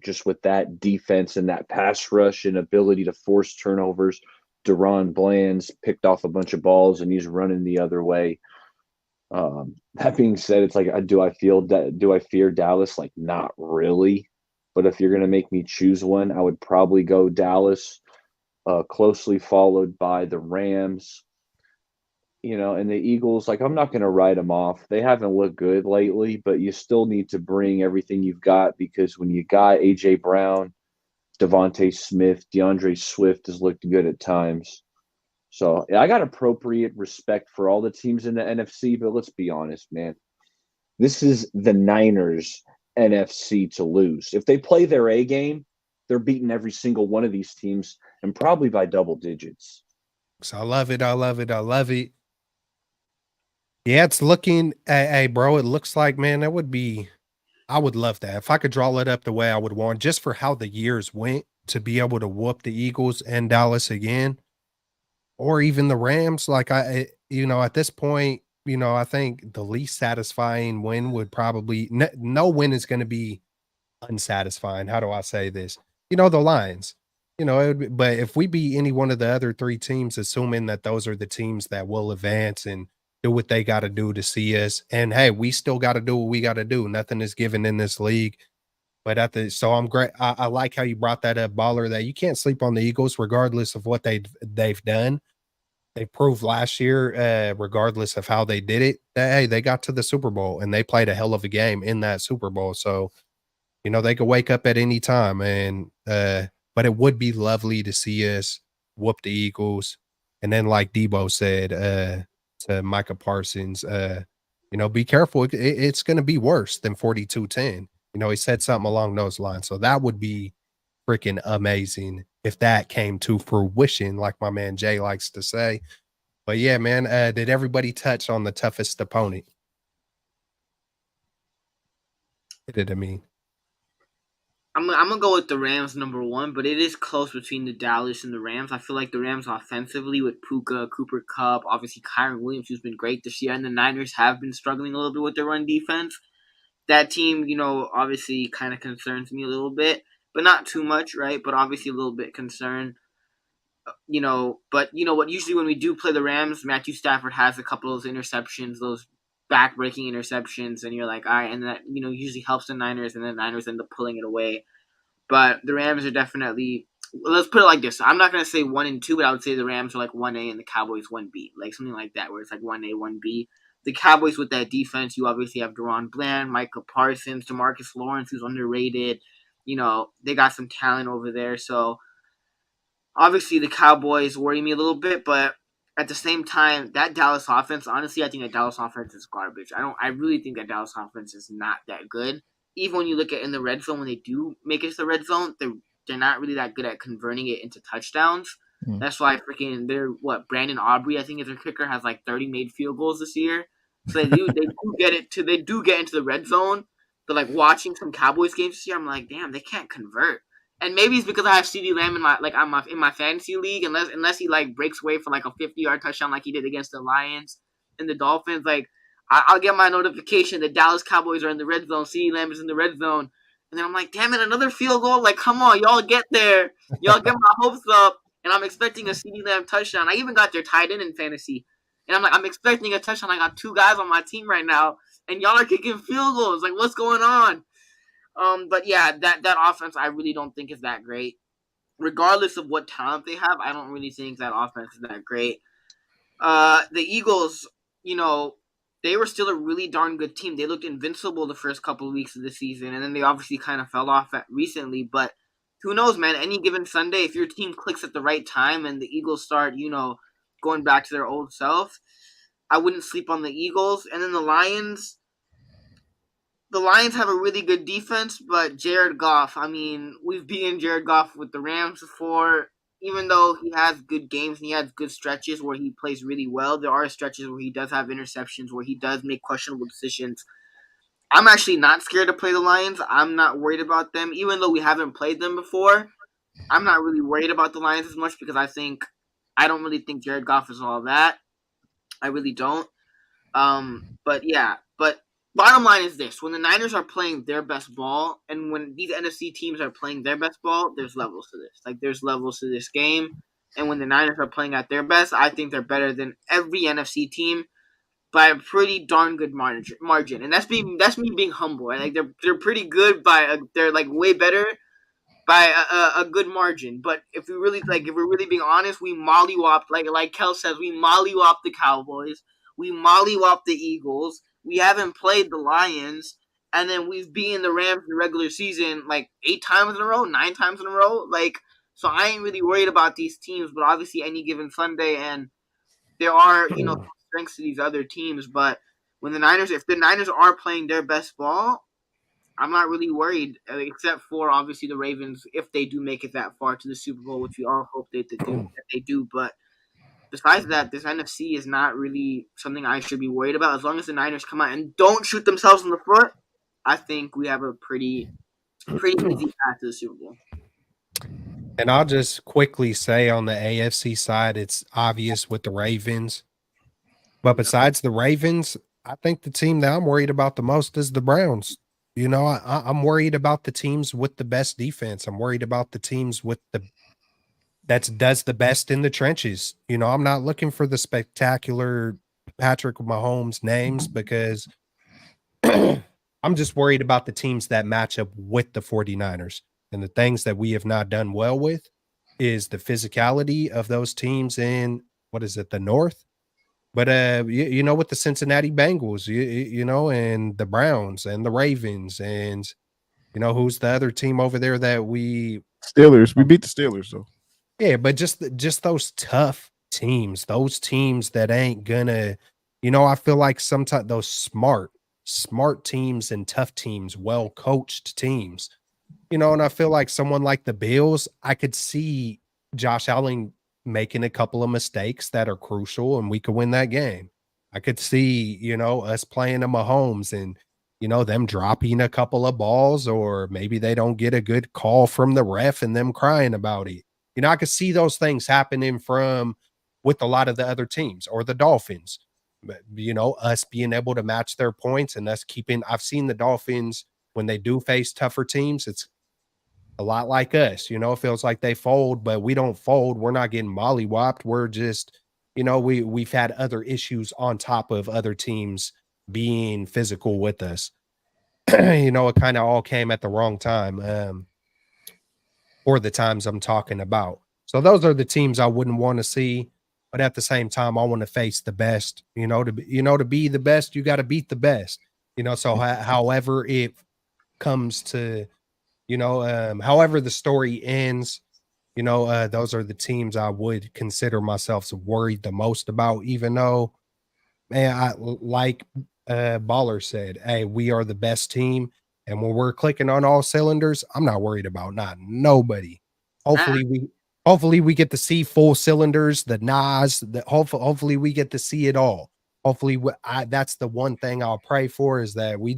just with that defense and that pass rush and ability to force turnovers. Deron Bland's picked off a bunch of balls and he's running the other way. That being said, it's like, do I fear Dallas? Like, not really. But if you're going to make me choose one, I would probably go Dallas, closely followed by the Rams. And the Eagles, like, I'm not going to write them off. They haven't looked good lately, but you still need to bring everything you've got, because when you got A.J. Brown, Devontae Smith, DeAndre Swift has looked good at times. So I got appropriate respect for all the teams in the NFC, but let's be honest, man. This is the Niners' NFC to lose. If they play their A game, they're beating every single one of these teams, and probably by double digits. So I love it. I love it. I love it. Yeah, it's looking, hey, bro, it looks like, man, I would love that. If I could draw it up the way I would want, just for how the years went, to be able to whoop the Eagles and Dallas again, or even the Rams. Like, at this point, I think the least satisfying win would probably, no win is going to be unsatisfying. How do I say this? The Lions. But if we beat any one of the other three teams, assuming that those are the teams that will advance and do what they got to do to see us, and hey, we still got to do what we got to do. Nothing is given in this league. But so I'm great. I like how you brought that up, Baller, that you can't sleep on the Eagles regardless of what they've done. They proved last year, regardless of how they did it, that hey, they got to the Super Bowl and they played a hell of a game in that Super Bowl. So they could wake up at any time, and but it would be lovely to see us whoop the Eagles. And then, like Debo said to Micah Parsons, be careful. It's going to be worse than 42-10. He said something along those lines. So that would be freaking amazing if that came to fruition, like my man Jay likes to say. But yeah, man, did everybody touch on the toughest opponent? Did it, I mean? I'm gonna go with the Rams number one, but it is close between the Dallas and the Rams. I feel like the Rams offensively with Puka, Cooper Kupp, obviously Kyron Williams, who's been great this year, and the Niners have been struggling a little bit with their run defense. That team, obviously kind of concerns me a little bit, but not too much, right? But obviously a little bit concerned. But you know what? Usually when we do play the Rams, Matthew Stafford has a couple of those interceptions, those back-breaking interceptions, and you're like, all right, and that usually helps the Niners, and the Niners end up pulling it away. But the Rams are definitely. Let's put it like this: I'm not gonna say 1-2, but I would say the Rams are like 1A and the Cowboys 1B, like something like that, where it's like 1A, 1B. The Cowboys with that defense, you obviously have Deron Bland, Micah Parsons, DeMarcus Lawrence, who's underrated. They got some talent over there, so. Obviously, the Cowboys worry me a little bit, but at the same time, that Dallas offense, honestly, I think that Dallas offense is garbage. I really think that Dallas offense is not that good. Even when you look at in the red zone, when they do make it to the red zone, they're not really that good at converting it into touchdowns. That's why Brandon Aubrey, I think is their kicker, has like 30 made field goals this year. So they do get into the red zone. But like watching some Cowboys games this year, I'm like, damn, they can't convert. And maybe it's because I have CeeDee Lamb in my fantasy league. Unless he like breaks away for like a 50-yard touchdown like he did against the Lions and the Dolphins, like I'll get my notification the Dallas Cowboys are in the red zone. CeeDee Lamb is in the red zone, and then I'm like, damn it, another field goal! Like, come on, y'all get there, y'all get my hopes up, and I'm expecting a CeeDee Lamb touchdown. I even got their tight end in fantasy, and I'm like, I'm expecting a touchdown. I got two guys on my team right now, and y'all are kicking field goals. Like, what's going on? But yeah, that offense I really don't think is that great. Regardless of what talent they have, I don't really think that offense is that great. The Eagles, they were still a really darn good team. They looked invincible the first couple of weeks of the season, and then they obviously kind of fell off recently. But who knows, man? Any given Sunday, if your team clicks at the right time and the Eagles start, going back to their old self, I wouldn't sleep on the Eagles. And then the Lions. The Lions have a really good defense, but Jared Goff, I mean, we've beaten Jared Goff with the Rams before. Even though he has good games and he has good stretches where he plays really well, there are stretches where he does have interceptions, where he does make questionable decisions. I'm actually not scared to play the Lions. I'm not worried about them. Even though we haven't played them before, I'm not really worried about the Lions as much because I don't really think Jared Goff is all that. I really don't. But bottom line is this: when the Niners are playing their best ball, and when these NFC teams are playing their best ball, there's levels to this. Like there's levels to this game, and when the Niners are playing at their best, I think they're better than every NFC team by a pretty darn good margin. And that's me being humble. Right? Like they're pretty good they're like way better by a good margin. But if we're really being honest, we mollywopped like Kel says, we mollywopped the Cowboys, we mollywopped the Eagles. We haven't played the Lions, and then we've beaten the Rams in the regular season like 8 times in a row, 9 times in a row. Like, so I ain't really worried about these teams. But obviously, any given Sunday, and there are strengths to these other teams. But if the Niners are playing their best ball, I'm not really worried, except for obviously the Ravens if they do make it that far to the Super Bowl, which we all hope that they do. But besides that, this NFC is not really something I should be worried about. As long as the Niners come out and don't shoot themselves in the foot, I think we have a pretty easy path to the Super Bowl. And I'll just quickly say on the AFC side, it's obvious with the Ravens. But besides the Ravens, I think the team that I'm worried about the most is the Browns. I'm worried about the teams with the best defense. I'm worried about the teams with that does the best in the trenches. I'm not looking for the spectacular Patrick Mahomes names because I'm just worried about the teams that match up with the 49ers. And the things that we have not done well with is the physicality of those teams in, the North? But, with the Cincinnati Bengals, and the Browns and the Ravens and, who's the other team over there that Steelers. We beat the Steelers, though. Yeah, but just those tough teams, those teams that ain't gonna, I feel like sometimes those smart teams and tough teams, well-coached teams, and I feel like someone like the Bills, I could see Josh Allen making a couple of mistakes that are crucial and we could win that game. I could see, us playing a Mahomes and, them dropping a couple of balls, or maybe they don't get a good call from the ref and them crying about it. I could see those things happening with a lot of the other teams or the Dolphins. But, us being able to match their points and us I've seen the Dolphins when they do face tougher teams, it's a lot like us. It feels like they fold, but we don't fold. We're not getting mollywopped. We're just, we've had other issues on top of other teams being physical with us. It kind of all came at the wrong time, for the times I'm talking about. So those are the teams I wouldn't want to see, but at the same time, I want to face the best. To be the best, you got to beat the best. So however it comes to, however the story ends, those are the teams I would consider myself worried the most about. Even though, man, like Baller said, hey, we are the best team. And when we're clicking on all cylinders, I'm not worried about not nobody. Hopefully we get to see full cylinders, the Nas, hopefully we get to see it all. Hopefully that's the one thing I'll pray for, is that we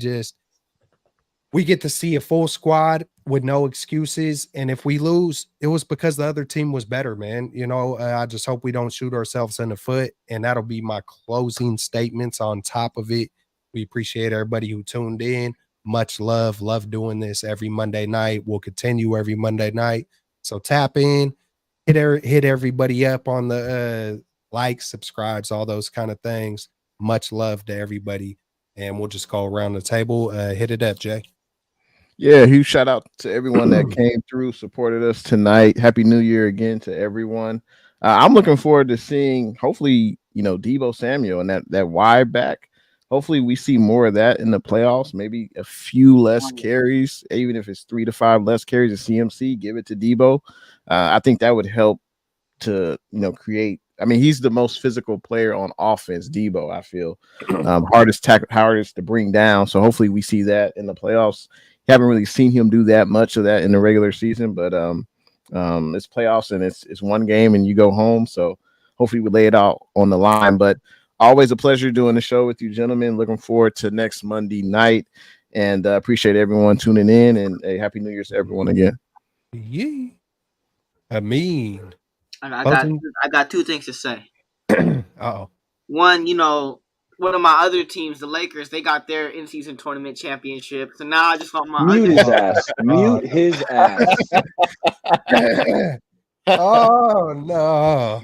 get to see a full squad with no excuses. And if we lose, it was because the other team was better, man. I just hope we don't shoot ourselves in the foot. And that'll be my closing statements on top of it. We appreciate everybody who tuned in. Much love. Love doing this every Monday night. We'll continue every Monday night. So tap in, hit everybody up on the likes, subscribes, all those kind of things. Much love to everybody. And we'll just go around the table. Hit it up, Jay. Yeah, huge shout out to everyone that came through, supported us tonight. Happy New Year again to everyone. I'm looking forward to seeing, hopefully, Deebo Samuel and that wide back. Hopefully, we see more of that in the playoffs. Maybe a few less carries, even if it's 3 to 5 less carries of CMC. Give it to Deebo. I think that would help to create. I mean, he's the most physical player on offense, Deebo. I feel hardest to bring down. So hopefully, we see that in the playoffs. Haven't really seen him do that much of that in the regular season, but it's playoffs and it's one game and you go home. So hopefully we lay it out on the line. But always a pleasure doing the show with you, gentlemen. Looking forward to next Monday night, and appreciate everyone tuning in. And a happy New Year to everyone again. Yeah, I got two things to say. Oh, one, one of my other teams, the Lakers, they got their in-season tournament championship. So now I just want my Mute his ass. Mute his ass. oh no.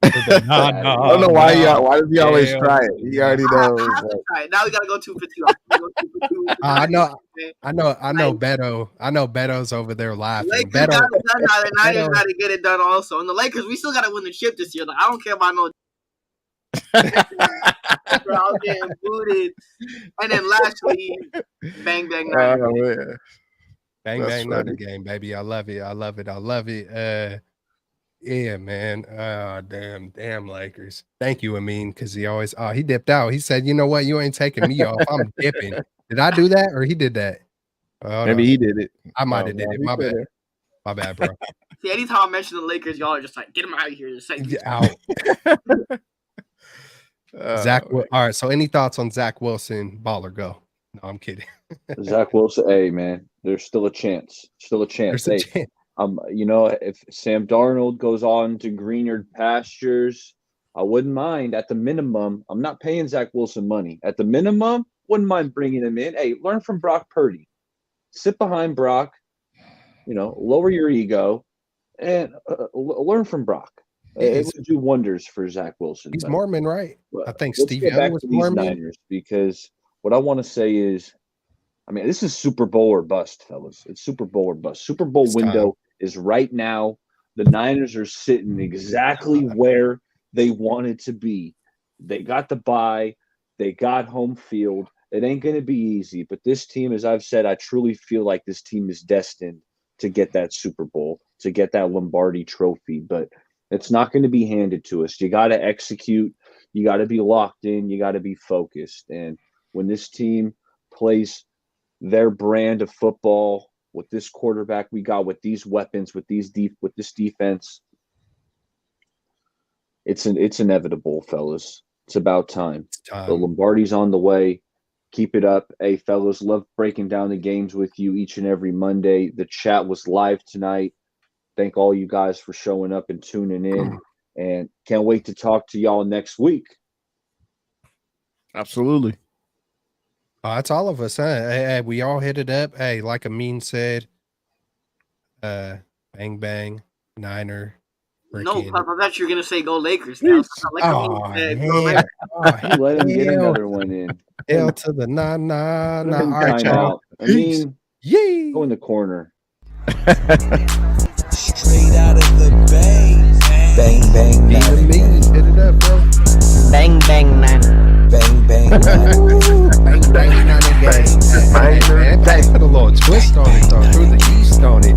I don't know why does he always try it? He already knows. Right, now we gotta go 2 for 2. I know Beto. I know Beto's over there laughing. Lakers got it done now. The Niners got to get it done also. And the Lakers, we still got to win the chip this year. Like, I don't care about no. Bro, I'm getting booted. And then lastly, bang bang Niners. Bang bang Niner game, baby. I love it. Yeah, man. Damn Lakers. Thank you, Amin, because he dipped out. He said, "You know what? You ain't taking me off. I'm dipping." Did I do that or he did that? Maybe he did it. I might have did it. My bad. My bad, bro. See, anytime I mention the Lakers, y'all are just like, "Get him out of here!" Just like, out. Zach. All right. So, any thoughts on Zach Wilson? Baller, go. No, I'm kidding. Zach Wilson. Hey, man, there's still a chance. Still a chance. There's a chance. If Sam Darnold goes on to greener pastures, I wouldn't mind. At the minimum, I'm not paying Zach Wilson money. At the minimum, wouldn't mind bringing him in. Hey, learn from Brock Purdy. Sit behind Brock. Lower your ego and learn from Brock. It would do wonders for Zach Wilson. He's Mormon, right? I think Let's Steve get back Young was to these Mormon. Niners, because what I want to say is, this is Super Bowl or bust, fellas. It's Super Bowl or bust. Super Bowl window is right now. The Niners are sitting exactly where they wanted to be. They got the bye. They got home field. It ain't going to be easy. But this team, as I've said, I truly feel like this team is destined to get that Super Bowl, to get that Lombardi trophy. But it's not going to be handed to us. You got to execute. You got to be locked in. You got to be focused. And when this team plays their brand of football with this quarterback we got, with these weapons, with this defense, it's inevitable, fellas. It's about time. The Lombardi's on the way. Keep it up. Hey, fellas, love breaking down the games with you each and every Monday. The chat was live tonight. Thank all you guys for showing up and tuning in. And can't wait to talk to y'all next week. Absolutely. That's all of us, huh? Hey, we all hit it up. Hey, like Amin said, bang bang, Niner. No, freaking- Pop, I thought you were gonna say go Lakers. Now. Like Oh, said, go hell, Lakers. oh, Let him get hell, another one in. hell to the nah. Let All him right, time y'all. out. I mean, Yay! go in the corner. Straight out of the bay. Bang, bang, Even nine. me, hit it up, bro. Bang bang nine. Bang, bang, nine. Bang bang, Niner gang. Hey, man, put a little twist on it, though. Threw the east on it.